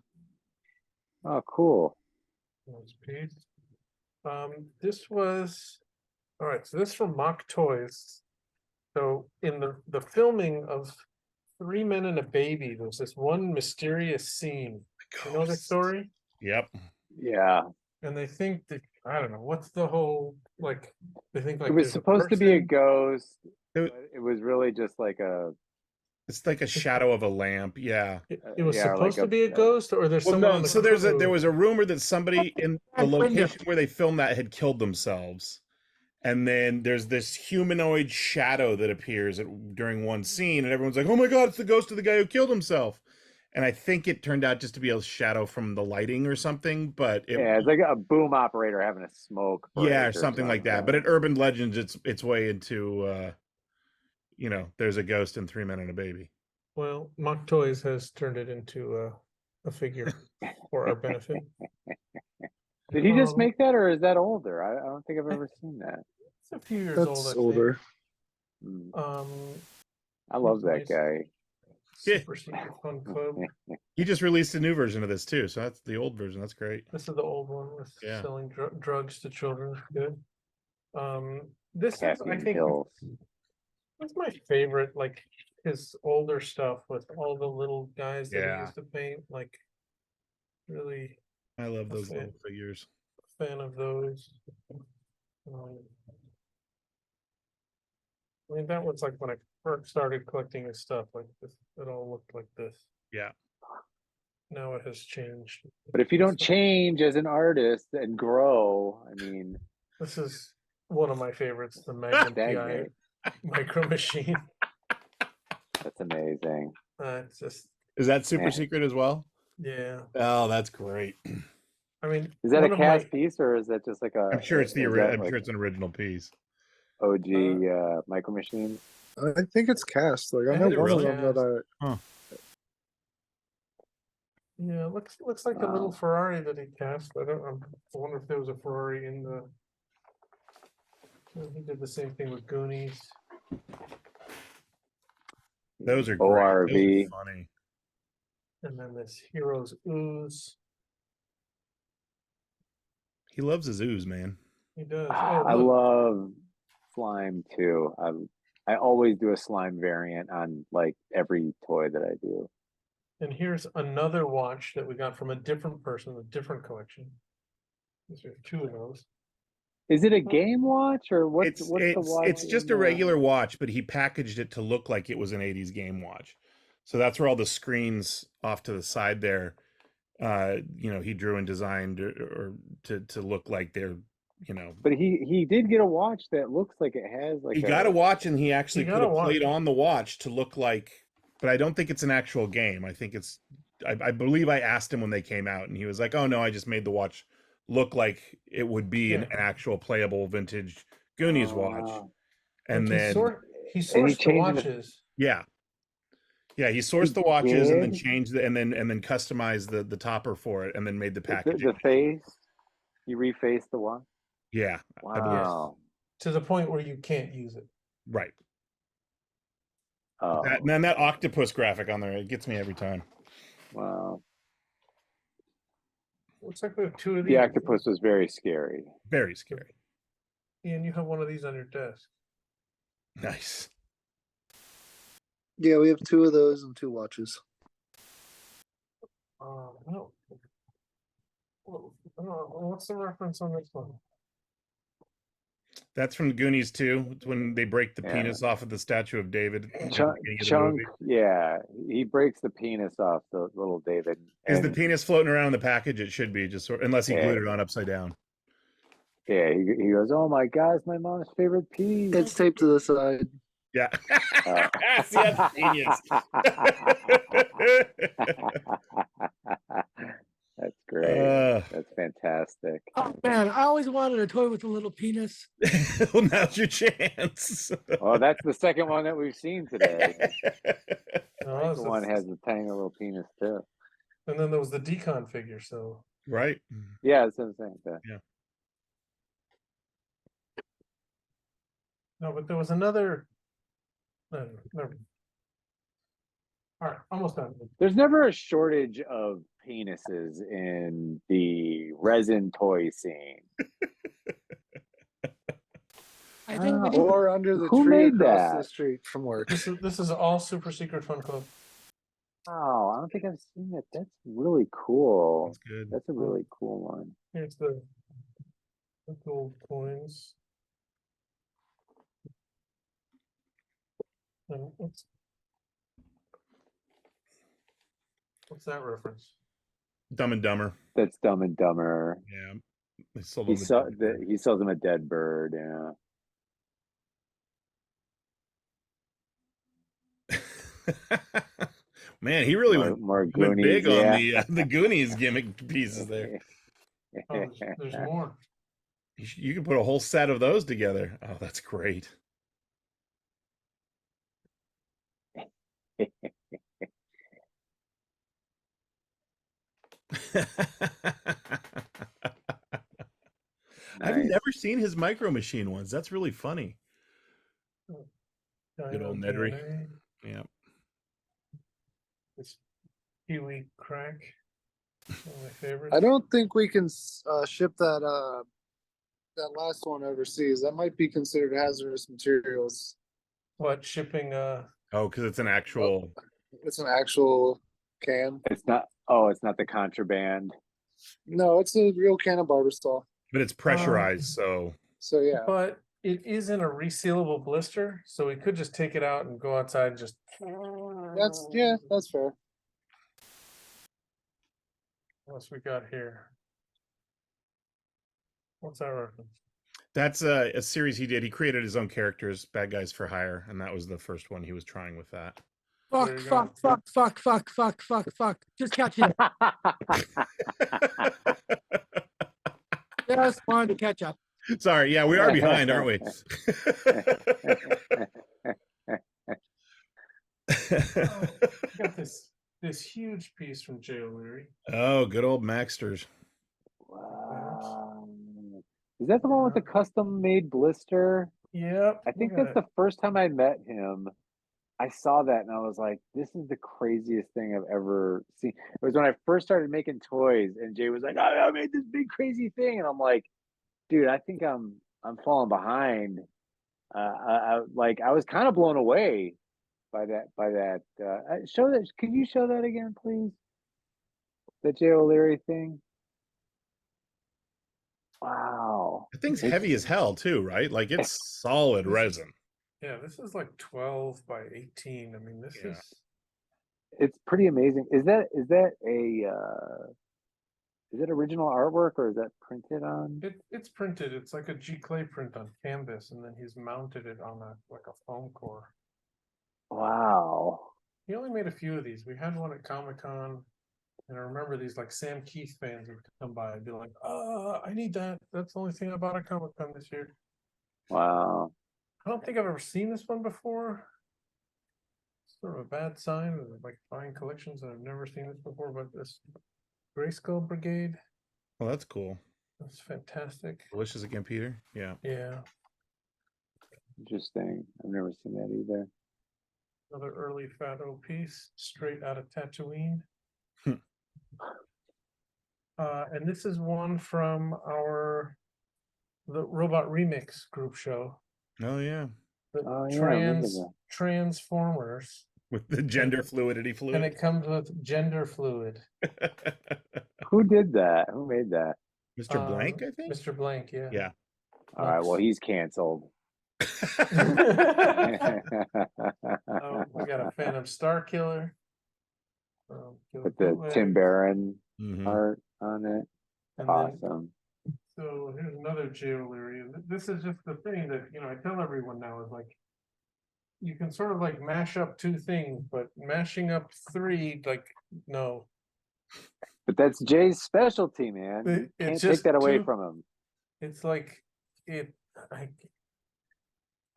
Oh, cool. Nice piece. This was all right. So this is from Mock Toys. So in the filming of Three Men and a Baby, there's this one mysterious scene. You know the Ghosts. story? Yep. Yeah, And they think that I don't know what's the whole like. They think like it was there's supposed to be a person- ghost, It- but it was really just like a It's like a shadow of a lamp. Yeah. It was yeah, supposed like to be a ghost, or there's Well, someone no. on the So there crew? was a rumor that somebody in the And window. location where they filmed that had killed themselves, and then there's this humanoid shadow that appears during one scene, and everyone's like, "Oh my god, it's the ghost of the guy who killed himself." And I think it turned out just to be a shadow from the lighting or something, but yeah, it's like a boom operator having a smoke break yeah, or or something like that. But something. at Urban Legends, its way into there's a ghost in Three Men and a Baby. Well, Mock Toys has turned it into a figure for our benefit. Did he just Um, make that, or is that older? I don't think I've ever seen that. It's a few years old. I That's think. older. Mm, Um, I love that nice. guy. Yeah. Super Secret Fun Club. He just released a new version of this too, so that's the old version. That's great. This is the old one with Yeah. selling drugs to children. Good. This is, I Caffeine think, pills. that's my favorite. Like his older stuff with all the little guys that he Yeah. used to paint. Like, really I love those fan. little figures. Fan of those. I mean, that was like when I first started collecting his stuff. Like this, it all looked like this. Yeah. Now it has changed. But if you don't change as an artist and grow, I mean, This is one of my favorites, the Magnum PI stagnate. Micro Machine. That's amazing. It's just, Is that super Yeah. secret as well? yeah. Oh, that's great. I mean, Is that one a of my- cast piece, or is that just like a? I'm sure it's the is original. that I'm like sure it's an original piece. OG Micro Machines? I think it's cast. Like I I know think one it's of them that I Yeah, looks like a little Wow. Ferrari that he cast. I wonder if there was a Ferrari in the. He did the same thing with Goonies. Those are great. Those ORV. are funny. And then this Heroes Ooze. He loves his ooze, man. He does. I Oh, look. love slime too. I always do a slime variant on like every toy that I do. And here's another watch that we got from a different person, a different collection. These are two of those. Is it a game watch, or what's the watch? It's just in a the- regular watch, but he packaged it to look like it was an 80s game watch. So that's where all the screens off to the side there, he drew and designed or to look like they're, But he did get a watch that looks like it has like he got a watch and he actually He put got a a plate watch. on the watch to look like, but I don't think it's an actual game. I think it's, I believe I asked him when they came out and he was like, oh no, I just made the watch look like it would be an Yeah. actual playable vintage Goonies watch. wow. And Like, then, he he sourced the changed the- watches. yeah. Yeah, he sourced He the watches and then did? changed and then customized the topper for it and then made the The packaging. face. You refaced the watch. Yeah, Wow. To the point where you can't use it. right. Oh, That octopus graphic on there, it gets me every time. wow. Looks like we have two of these. The octopus was very scary. Very scary. Ian, you have one of these on your desk. Nice. yeah, we have two of those and two watches. No. What's the reference on this one? That's from Goonies too. It's when they break the Yeah. penis off of the statue of David. at the Chunk, beginning of the Chunk, movie. yeah, he breaks the penis off the little David. Is the and- penis floating around in the package? It should be just unless he Yeah. glued it on upside down. Yeah, he goes, "Oh my God, it's my mom's favorite piece." It's taped to the side. Yeah. Uh, See, that's genius. That's great. That's fantastic. Oh man, I always wanted a toy with a little penis. Well, now's your chance. Well, that's the second one that we've seen today. No, The one has a tiny little penis too. and then there was the decon figure, so Right. Yeah, that's what I'm saying. Yeah. no, but there was another. No. All right, almost done. There's never a shortage of penises in the resin toy scene. I think we need- Or under the Who tree made across that? the street from work. This is all Super Secret Fun Club. Oh, I don't think I've seen that. That's really cool. That's good. That's a really cool one. Here's the gold coins. And what's that reference? Dumb and Dumber. That's Dumb and Dumber. Yeah. They sold He them saw the that he sells him a dead bird. Yeah. Man, he really More went Goonies, big on yeah. the Goonies gimmick pieces there. Oh, there's more. You can put a whole set of those together. Oh, that's great. I've Nice. never seen his micro machine ones. That's really funny. Good old Dino Nedry. DNA, Yeah. This Kiwi crack. One of my favorites. I don't think we can ship that last one overseas. That might be considered hazardous materials. What shipping? Oh, because it's an actual. It's an actual can. It's not. Oh, it's not the contraband. No, it's a real can of Barbasol. But it's pressurized, so. So yeah, But it is in a resealable blister, so we could just take it out and go outside and just. that's fair. What else we got here? What's that reference? That's a series he did. He created his own characters, Bad Guys for Hire, and that was the first one he was trying with that. There fuck, you fuck, fuck, fuck, fuck, fuck, fuck, fuck. Just catch it. Just wanted to catch up. Sorry, yeah, we are behind, aren't we? Got this huge piece from Jay O'Leary. Oh, good old Maxters. Wow. Is that the one with the custom made blister? Yep. I think look at that's the first time I met him. I saw that and I was like, this is the craziest thing I've ever seen. It was when I first started making toys and Jay was like, I made this big crazy thing. And I'm like, dude, I think I'm falling behind. I was kind of blown away by that. Show that. Can you show that again, please? The Jay O'Leary thing. Wow. The thing's heavy as hell too, right? Like it's solid resin. Yeah, this is like 12 by 18. I mean, this Yeah. is It's pretty amazing. Is that original artwork or is that printed on? it's printed. It's like a G clay print on canvas, and then he's mounted it on a foam core. Wow. He only made a few of these. We had one at Comic-Con, and I remember these like Sam Keith fans would come by and be like, I need that. That's the only thing I bought at Comic-Con this year. Wow. I don't think I've ever seen this one before. It's sort of a bad sign of like buying collections that I've never seen this before, but this Grayskull Brigade, Well, that's cool. that's fantastic. Delicious again, Peter. Yeah. Yeah. Interesting. I've never seen that either. Another early Fattoh piece, straight out of Tatooine. And this is one from the Robot Remix group show. Oh yeah. The Oh, yeah, I remember that. Transformers. With the gender fluidity And fluid. it comes with gender fluid. Who did that? Who made that? Mr. Blank, I think. Mr. Blank, yeah. Yeah. All right. Well, he's canceled. We got a Phantom Star Killer. With the Tim Barron Mhm. art on it. And then, Awesome. so here's another Jay O'Leary. And this is just the thing that, I tell everyone now is like, you can sort of like mash up two things, but mashing up three, like, no. But that's Jay's specialty, man. You It's can't take just that away too- from him. It's like,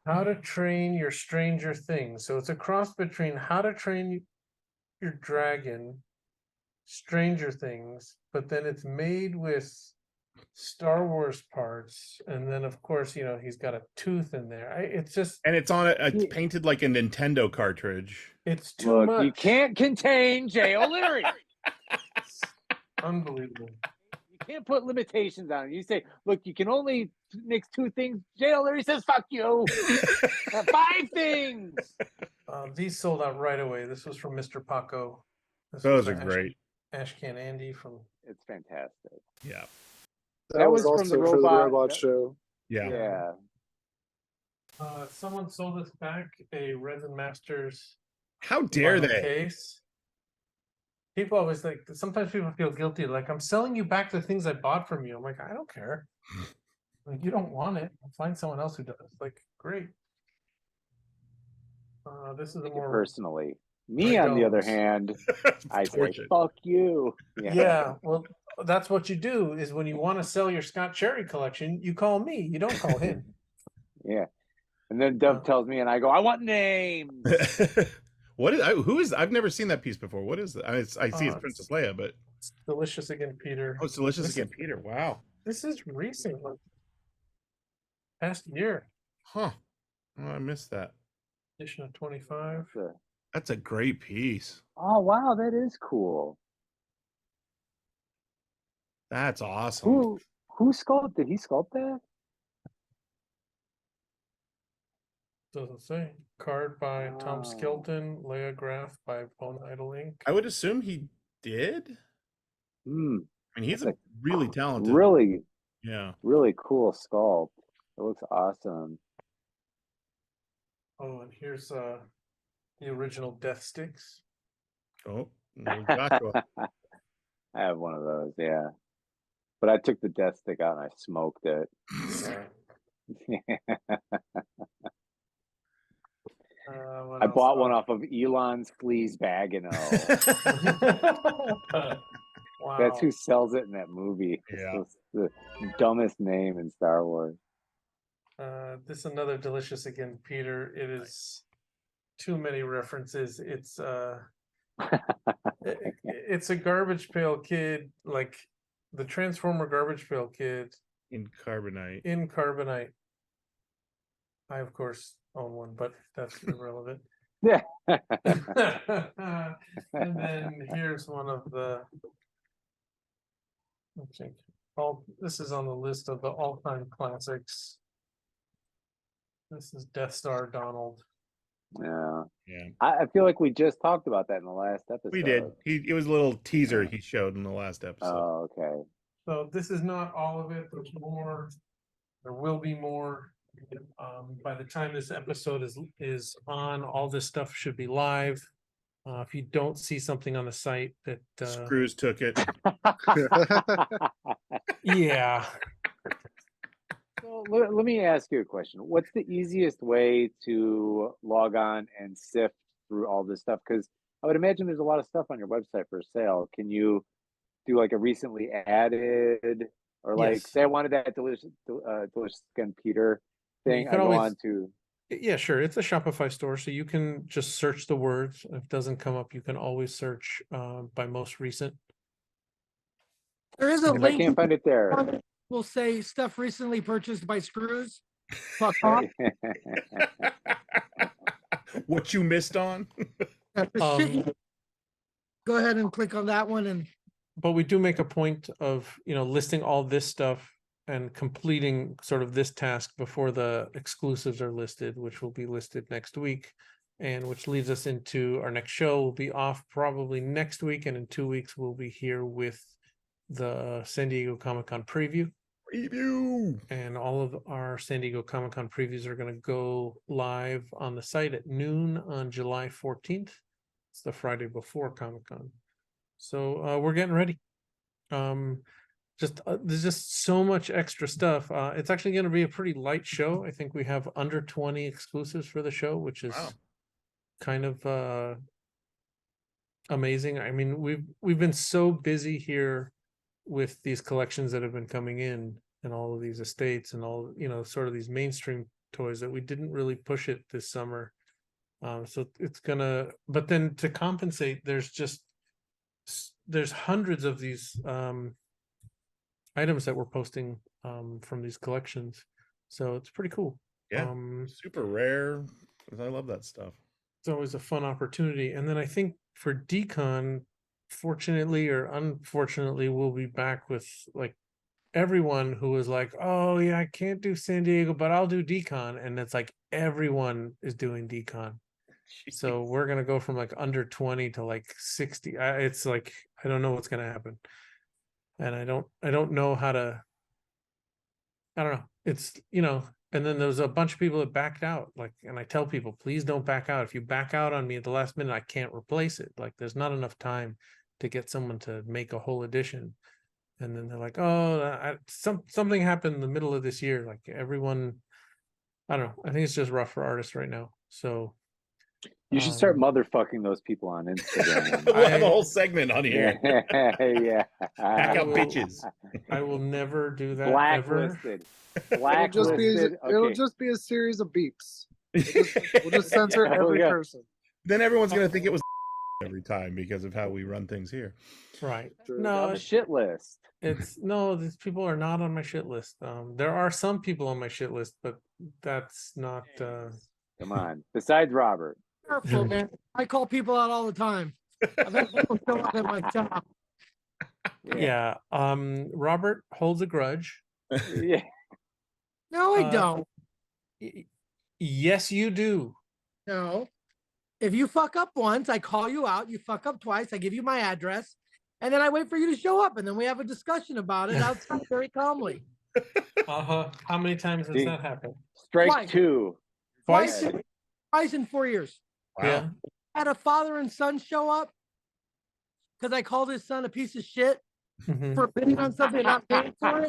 How to Train Your Stranger Things. So it's a cross between How to Train Your Dragon, Stranger Things, but then it's made with Star Wars parts, and then of course he's got a tooth in there. It's just And it's it's painted like a Nintendo cartridge. it's too Look, much. you can't contain Jay O'Leary. Unbelievable. You can't put limitations on it. You say, look, you can only mix 2 things. Jay O'Leary says, fuck you. 5 things. These sold out right away. This was from Mr. Paco. This Those was are great. Ashcan Andy from. It's fantastic. Yeah. That was from also the for the robot. robot show. Yeah. Yeah. Someone sold us back a Resin Masters How dare vinyl they? case. People always like, sometimes people feel guilty, like, I'm selling you back the things I bought from you. I'm like, I don't care. Like, you don't want it. I'll find someone else who does. Like, great. This is a Take it more personally. Me, on the other $3. hand, I say, Torture. fuck you. Yeah, well, that's what you do is when you want to sell your Scott Cherry collection, you call me. You don't call him. Yeah. And then Dov tells me, and I go, I want names. What is? Who is? I've never seen that piece before. What is that? I see it's Princess Leia, but It's Delicious Again, Peter. oh, it's Delicious This- Again, Peter. Wow. This is recent, like, past year, Huh. Oh, I missed that. edition of 25. That's a great piece. Oh, wow, that is cool. That's awesome. Who sculpted? Did he sculpt that? Doesn't say. Card by Tom Oh. Skilton, Leia Graph by Bone Idol Inc. I would assume he did. Hmm. I mean, he's That's a really talented. Really, Yeah. really cool sculpt. It looks awesome. Oh, and here's the original Death Sticks. Oh, no, Joshua. I have one of those, yeah. But I took the death stick out and I smoked it. What I else? bought one off of Elon's Fleas Bagano. Wow. That's who sells it in that movie. Yeah. It's the dumbest name in Star Wars. This another Delicious Again, Peter. It is too many references. It's it's a Garbage Pail Kid, like the Transformer Garbage Pail Kid In carbonite. in Carbonite. I of course own one, but that's irrelevant. Yeah. And then here's one of the, I think, this is on the list of the all-time classics. This is Death Star Donald. Yeah. Yeah. I feel like we just talked about that in the last episode. We did. It was a little teaser he showed in the last episode. Oh, okay. So this is not all of it. There's more. There will be more. By the time this episode is on, all this stuff should be live. If you don't see something on the site that, Screws took it. yeah, So let me ask you a question. What's the easiest way to log on and sift through all this stuff? Because I would imagine there's a lot of stuff on your website for sale. Can you do like a recently added, or like Yes. say I wanted that delicious Skin Peter thing? You I can go always- on to yeah, sure. It's a Shopify store, so you can just search the words. If it doesn't come up, you can always search by most recent. There is a if I link. can't find it there. Will say stuff recently purchased by SCROZE. Fuck off. What you missed on? Go ahead and click on that one, and But we do make a point of, listing all this stuff and completing sort of this task before the exclusives are listed, which will be listed next week. And which leads us into our next show. We'll be off probably next week, and in 2 weeks we'll be here with the San Diego Comic-Con preview. Preview. And all of our San Diego Comic-Con previews are going to go live on the site at noon on July 14th. It's the Friday before Comic-Con. So we're getting ready. There's just so much extra stuff. It's actually going to be a pretty light show. I think we have under 20 exclusives for the show, which is Wow. kind of amazing. I mean, we've been so busy here with these collections that have been coming in and all of these estates and all, sort of these mainstream toys that we didn't really push it this summer. So it's gonna, but then to compensate, there's hundreds of these items that we're posting from these collections. So it's pretty cool. Yeah. Super rare. I love that stuff. It's always a fun opportunity. And then I think for Decon, fortunately or unfortunately, we'll be back with like everyone who was like, oh yeah, I can't do San Diego, but I'll do decon. And it's like everyone is doing decon. So we're gonna go from like under 20 to like 60. It's like I don't know what's gonna happen. And I don't know how to, I don't know. It's, you know, and then there's a bunch of people that backed out. Like, and I tell people, please don't back out. If you back out on me at the last minute, I can't replace it. Like, there's not enough time to get someone to make a whole edition. And then they're like, oh, something happened in the middle of this year. Like everyone, I don't know. I think it's just rough for artists right now. So You should start motherfucking those people on Instagram. We'll have a whole segment on here. Yeah. Back I out will- bitches. I will never do that ever. Blacklisted. It'll just be a series of beeps. We'll just censor every Yeah. person. Then everyone's gonna think it was every time because of how we run things here. Right. True. No, Shit list. it's no, these people are not on my shit list. There are some people on my shit list, but that's not Come on. Besides Robert. Careful, man. I call people out all the time. I've had people show up at my shop. yeah. Robert holds a grudge. Yeah. No, I Uh, don't. Yes, you do. No. If you fuck up once, I call you out. You fuck up twice, I give you my address, and then I wait for you to show up, and then we have a discussion about it outside very calmly. How many times has See? that happened? Strike Twice. 2. Twice? Twice in 4 years. Yeah. Had a father and son show up because I called his son a piece of shit Mhm. for bidding on something and not paying for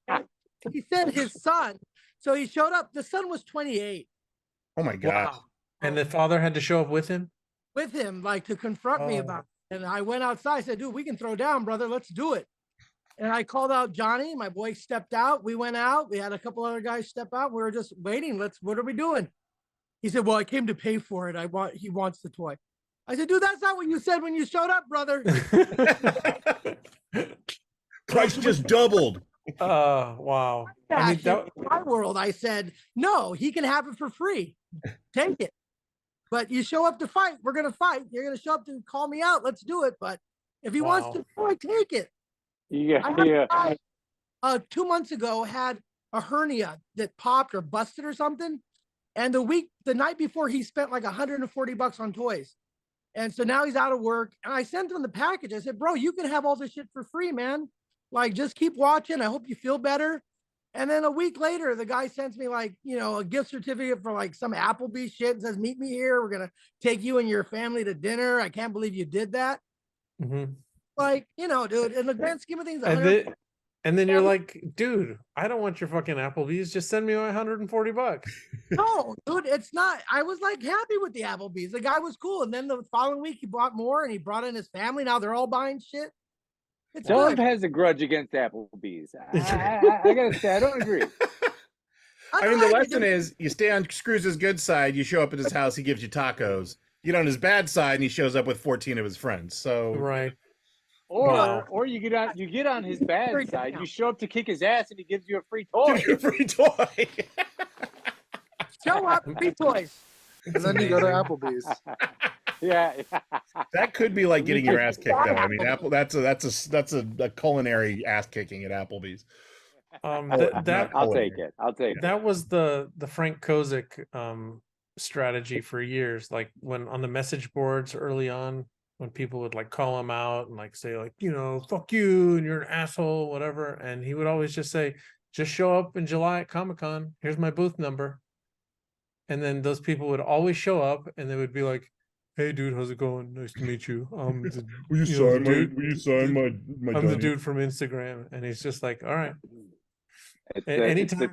it. He said his son. So he showed up. The son was 28 Oh my god. Wow. And the father had to show up with him? with him, like to confront me Oh. about it. And I went outside. I said, dude, we can throw down, brother. Let's do it. And I called out Johnny. My boy stepped out. We went out. We had a couple other guys step out. We were just waiting. What are we doing? He said, well, I came to pay for it. He wants the toy. I said, dude, that's not what you said when you showed up, brother. Price just doubled. Wow. I mean, In my world, I said, no, he can have it for free. Take it. But you show up to fight, we're going to fight. You're going to show up to call me out. Let's do it. But if he wants Wow. to toy, take it. Yeah. I had a Yeah. guy, 2 months ago had a hernia that popped or busted or something. And the night before, he spent like $140 on toys. And so now he's out of work. And I sent him the package. I said, bro, you can have all this shit for free, man. Like, just keep watching. I hope you feel better. And then a week later, the guy sends me like, a gift certificate for like some Applebee's shit and says, meet me here. We're going to take you and your family to dinner. I can't believe you did that. Mhm. Like, dude, in the grand scheme of things, And then you're like, dude, I don't want your fucking Applebee's. Just send me my $140. no, dude, it's not. I was like happy with the Applebee's. The guy was cool. And then the following week, he bought more and he brought in his family. Now they're all buying shit. It's Dov good. has a grudge against Applebee's. I gotta say, I don't agree. I mean, the lesson is you stay on Scrooge's good side, you show up at his house, he gives you tacos. You get on his bad side and he shows up with 14 of his friends. So Right. Or Wow. or you get on his bad side. You show up to kick his ass and he gives you a free toy. give you a free toy. Show up, free toys. And then you go to Applebee's. Yeah. That could be like getting your ass kicked though. I mean, that's a culinary ass kicking at Applebee's. I'll take it. That was the Frank Kozik strategy for years. Like when on the message boards early on, when people would like call him out and like say like, fuck you and you're an asshole, whatever. And he would always just say, just show up in July at Comic-Con. Here's my booth number. And then those people would always show up and they would be like, hey dude, how's it going? Nice to meet you. Will you sign my I'm the dude from Instagram. And he's just like, all right. It's Anytime the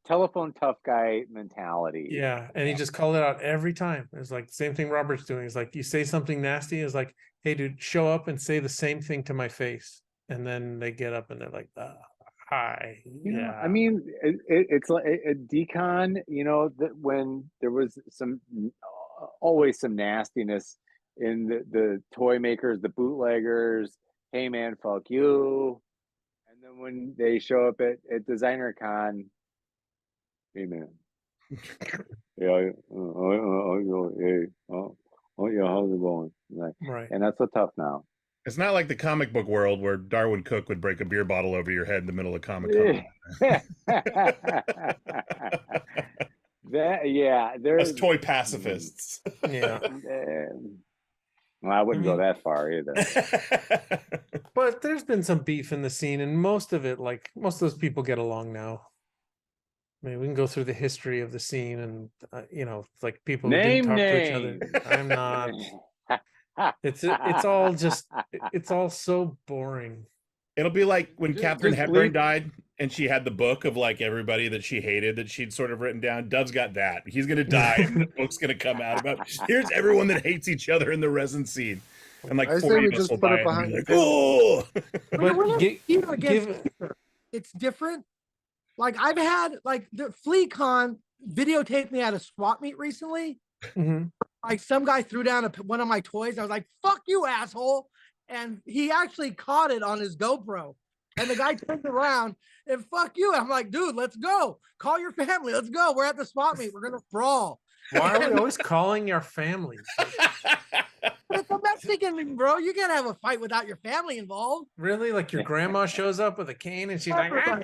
telephone tough guy mentality. Yeah, and he just called it out every time. It's like the same thing Robert's doing. It's like you say something nasty, it's like, hey dude, show up and say the same thing to my face. And then they get up and they're like, hi. Yeah. I mean, it's like a decon, that when there was always some nastiness in the toy makers, the bootleggers, hey man, fuck you. And then when they show up at Designer Con, hey man, yeah, yeah, how's it going? Like, Right. and that's so tough now. It's not like the comic book world where Darwin Cook would break a beer bottle over your head in the middle of Comic-Con. That there's Us toy pacifists. Yeah. Well, I wouldn't I go mean- that far either. But there's been some beef in the scene, and most of it, like most of those people get along now. I mean, we can go through the history of the scene, and you know, like people who didn't talk to each other. I'm not. It's all so boring. It'll be like when Katharine just Hepburn leave- died and she had the book of like everybody that she hated that she'd sort of written down. Dov's got that. He's going to die and the book's going to come out about here's everyone that hates each other in the resin scene. And like I say 40 we of us just will put buy it it and be behind like, the oh! But Even against give Peter, it's different. Like I've had like the FleaCon videotaped me at a swap meet recently. Mhm. Like some guy threw down one of my toys. I was like, "Fuck you, asshole!" And he actually caught it on his GoPro. And the guy turned around and "fuck you." I'm like, "Dude, let's go. Call your family. Let's go. We're at the swap meet. We're gonna brawl." Why are we always calling your families? It's a Mexican thing, bro. You can't have a fight without your family involved. Really? Like your grandma shows up with a cane and she's like, "Ah,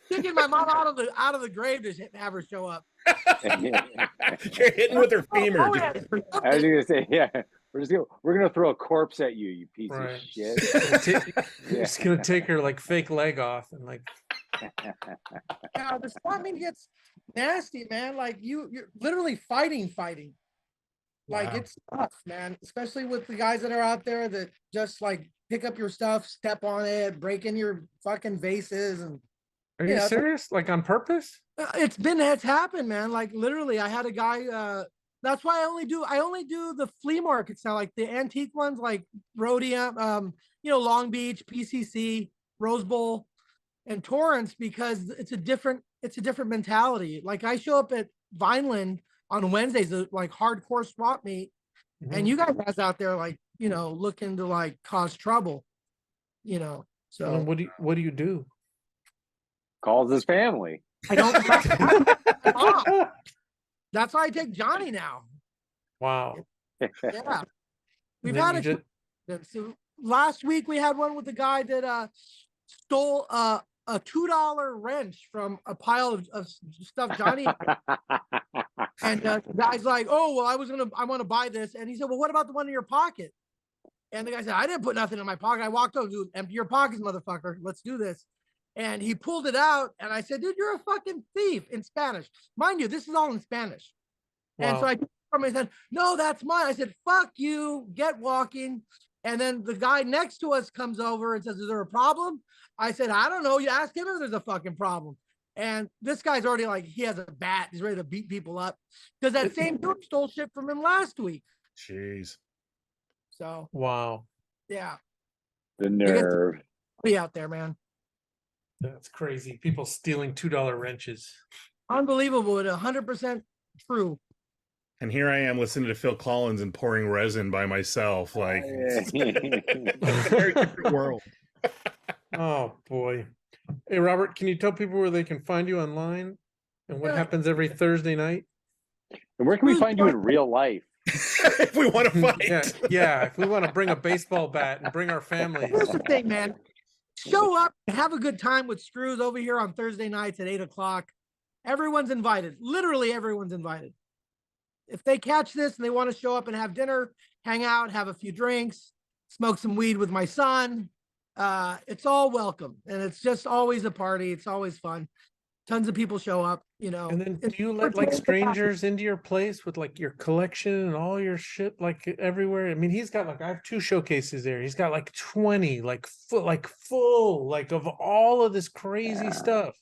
Kicking my mom out of the grave to have her show up. You're hitting with her femur. Oh, dude. yeah. I was gonna say, yeah, we're gonna throw a corpse at you, you piece Right. of shit. You're just gonna take her like fake leg off and like Yeah, the swap meet gets nasty, man. Like you're literally fighting. Like Wow. it's tough, man. Especially with the guys that are out there that just like pick up your stuff, step on it, break in your fucking vases, and Are you Yeah, serious? Like on purpose? it's happened, man. Like literally, I had a guy. That's why I only do the flea markets now, like the antique ones, like Rhodium, Long Beach, PCC, Rose Bowl, and Torrance, because it's a different mentality. Like I show up at Vineland on Wednesdays, like hardcore swap meet, and you guys out there like looking to like cause trouble, And So then what do you do? Calls his family. I don't. That's why I take Johnny now. Wow. Yeah, we've Then had you a just- so last week we had one with the guy that stole a $2 wrench from a pile of stuff Johnny had. And the guy's like, "Oh, well, I want to buy this." And he said, "Well, what about the one in your pocket?" And the guy said, "I didn't put nothing in my pocket. I walked over, dude, empty your pockets, motherfucker. Let's do this." And he pulled it out, and I said, "Dude, you're a fucking thief," in Spanish. Mind you, this is all in Spanish. And so Wow. I took it from him and said, "No, that's mine." I said, "Fuck you, get walking." And then the guy next to us comes over and says, "Is there a problem?" I said, "I don't know. You ask him if there's a fucking problem." And this guy's already like, he has a bat. He's ready to beat people up because that same dude stole shit from him last week. Jeez. So Wow. yeah, The nerve. be out there, man. That's crazy. People stealing $2 wrenches. Unbelievable. It 100% true. And here I am listening to Phil Collins and pouring resin by myself. Like, it's a very different world. Oh boy. Hey Robert, can you tell people where they can find you online and what Yeah. happens every Thursday night? And where can we find you in real life? If we want to fight. Yeah, if we want to bring a baseball bat and bring our families. Here's the thing, man. Show up and have a good time with SCROZE over here on Thursday nights at 8:00. Everyone's invited. Literally everyone's invited. If they catch this and they want to show up and have dinner, hang out, have a few drinks, smoke some weed with my son, it's all welcome. And it's just always a party. It's always fun. Tons of people show up, And then do It's- you let like strangers into your place with like your collection and all your shit like everywhere? I mean, he's got like I have 2 showcases there. He's got like 20 like full like of all of this crazy stuff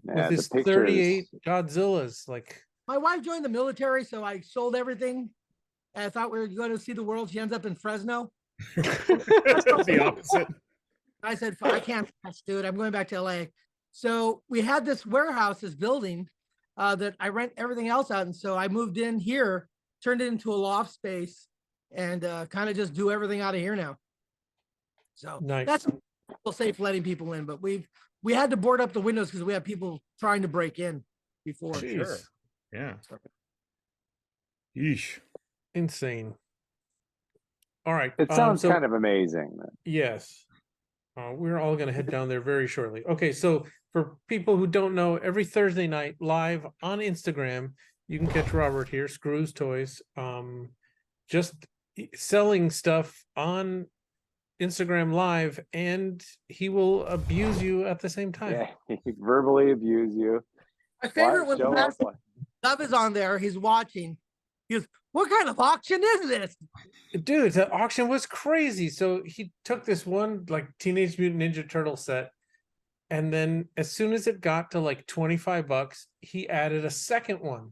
Yeah, with the his pictures. 38 Godzillas. Like My wife joined the military, so I sold everything. And I thought we were going to see the world. She ends up in Fresno. The opposite. I said, I can't, dude. I'm going back to LA. So we had this warehouse, this building that I rent everything else out. And so I moved in here, turned it into a loft space, and kind of just do everything out of here now. So Nice. that's still safe letting people in, but we had to board up the windows because we had people trying to break in before. Jeez. Sure. Yeah. Yeesh. Insane. All right. It sounds so kind of amazing. yes, we're all going to head down there very shortly. Okay, so for people who don't know, every Thursday night live on Instagram, you can catch Robert here, Scrooze Toys, just selling stuff on Instagram Live, and he will abuse you at the same time. Yeah, he verbally abuse you. My favorite was Show up. last Dov is on there. He's watching. He goes, "What kind of auction is this?" Dude, the auction was crazy. So he took this one like Teenage Mutant Ninja Turtle set, and then as soon as it got to like $25, he added a second one.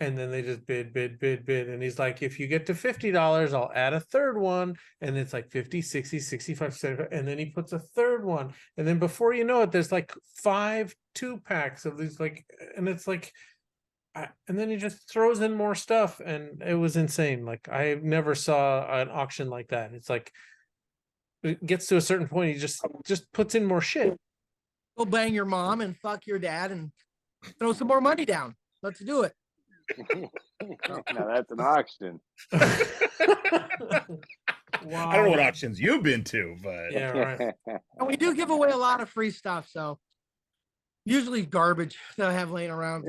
And then they just bid. And he's like, if you get to $50, I'll add a third one. And it's like 50, 60, 65, 75. And then he puts a third one. And then before you know it, there's like 5 2-packs of these, like, and it's like, and then he just throws in more stuff. And it was insane. Like, I never saw an auction like that. It's like, it gets to a certain point, he just puts in more shit. Go bang your mom and fuck your dad and throw some more money down. Let's do it. Now that's an auction. Wow. I don't know what auctions you've been to, but Yeah, right. And we do give away a lot of free stuff, so usually garbage that I have laying around.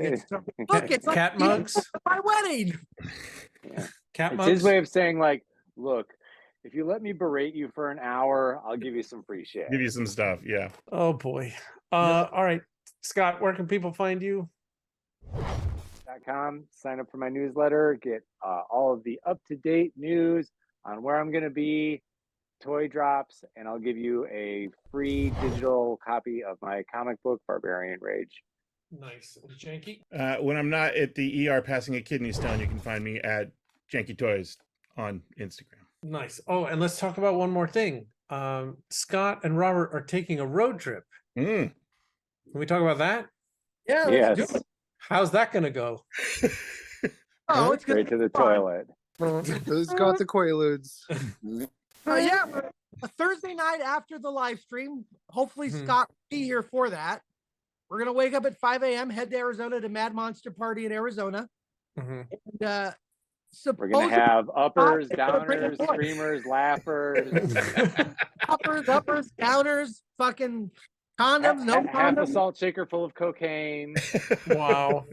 Look, it's like Cat mugs. my wedding. Cat It's mugs. his way of saying, like, look, if you let me berate you for an hour, I'll give you some free shit. give you some stuff. Yeah. Oh boy. All right, Scott, where can people find you? .com, sign up for my newsletter, get all of the up-to-date news on where I'm going to be, toy drops, and I'll give you a free digital copy of my comic book, Barbarian Rage. Nice. Janky. When I'm not at the ER passing a kidney stone, you can find me at Janky Toys on Instagram. Nice. Oh, and let's talk about one more thing. Scott and Robert are taking a road trip. Mm. Can we talk about that? Yeah, Yes, let's do it. How's that going to go? Oh, it's straight good. to the toilet. Who's got the Quaaludes? Yeah, a Thursday night after the live stream. Hopefully, Mhm. Scott will be here for that. We're gonna wake up at 5 a.m., head to Arizona to Mad Monster Party in Arizona. Mhm. And We're going to have uppers, They're gonna bring downers, it on. screamers, laughers. uppers, downers, fucking condoms, no Half a condoms. salt shaker full of cocaine. Wow.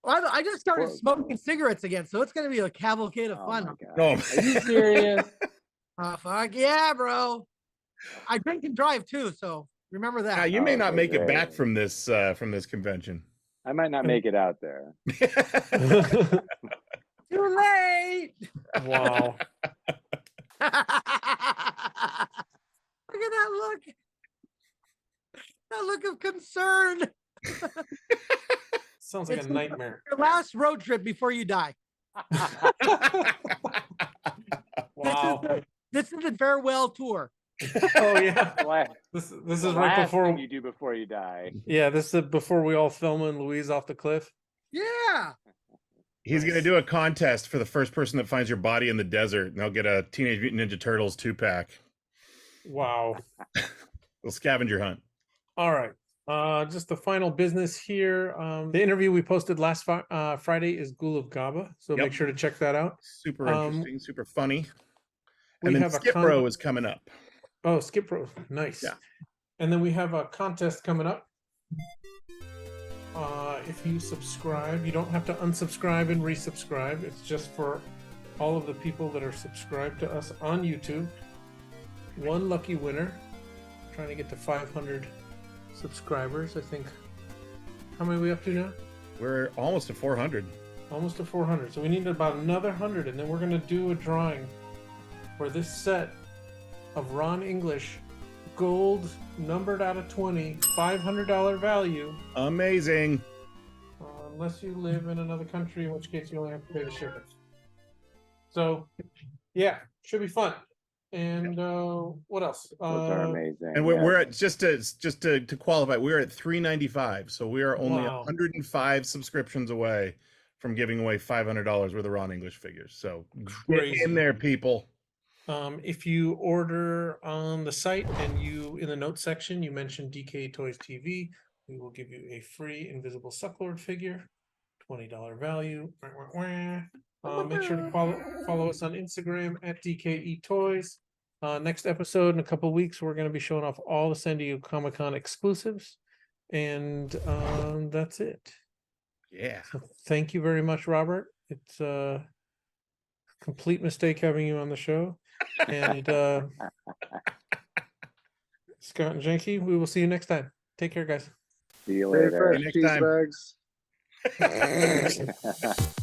Well, I just started Whoa. smoking cigarettes again, so it's gonna be a cavalcade of Oh fun. my God. No. Are you serious? Fuck yeah, bro! I drink and drive too, so remember that. You may Oh, not make it back great. from this convention. I might not make it out there. Too late. Wow. Look at that look. That look of concern. Sounds like It's a nightmare. Your last road trip before you die. Wow. This is the farewell tour. Oh yeah. Last- This the is right last before thing you do before you die. Yeah, this is before we all film and Louise off the cliff. Yeah. He's going to do a contest for the first person that finds your body in the desert, and they'll get a Teenage Mutant Ninja Turtles 2-pack. Wow. Little scavenger hunt. All right. Just the final business here. The interview we posted last Friday is Ghoul of Gaba, so Yep. make sure to check that out. Super interesting, super funny. We And then have a Skip Row is coming up. Oh, Skip Row. Nice. Yeah. And then we have a contest coming up. If you subscribe, you don't have to unsubscribe and resubscribe. It's just for all of the people that are subscribed to us on YouTube. One lucky winner. Trying to get to 500 subscribers, I think. How many are we up to now? We're almost at 400. Almost to 400. So we need about another 100, and then we're going to do a drawing for this set of Ron English gold, numbered out of 20, $500 value. Amazing. Unless you live in another country, in which case you only have to pay the shipping. So, yeah, should be fun. And what else? Those are amazing. And we're, yeah. we're at just to qualify, we're at $395. So we are only Wow. 105 subscriptions away from giving away $500 worth of Ron English figures. So Crazy. get in there, people. If you order on the site and you in the notes section you mention DKE Toys TV, we will give you a free invisible Sucklord figure, $20 value. Make sure to follow us on Instagram at DKE Toys. Next episode in a couple of weeks, we're going to be showing off all the San Diego Comic-Con exclusives. And that's it. Yeah. So thank you very much, Robert. It's a complete mistake having you on the show. And Scott and Janky, we will see you next time. Take care, guys. See you Stay later. fresh, Next cheese time. bags.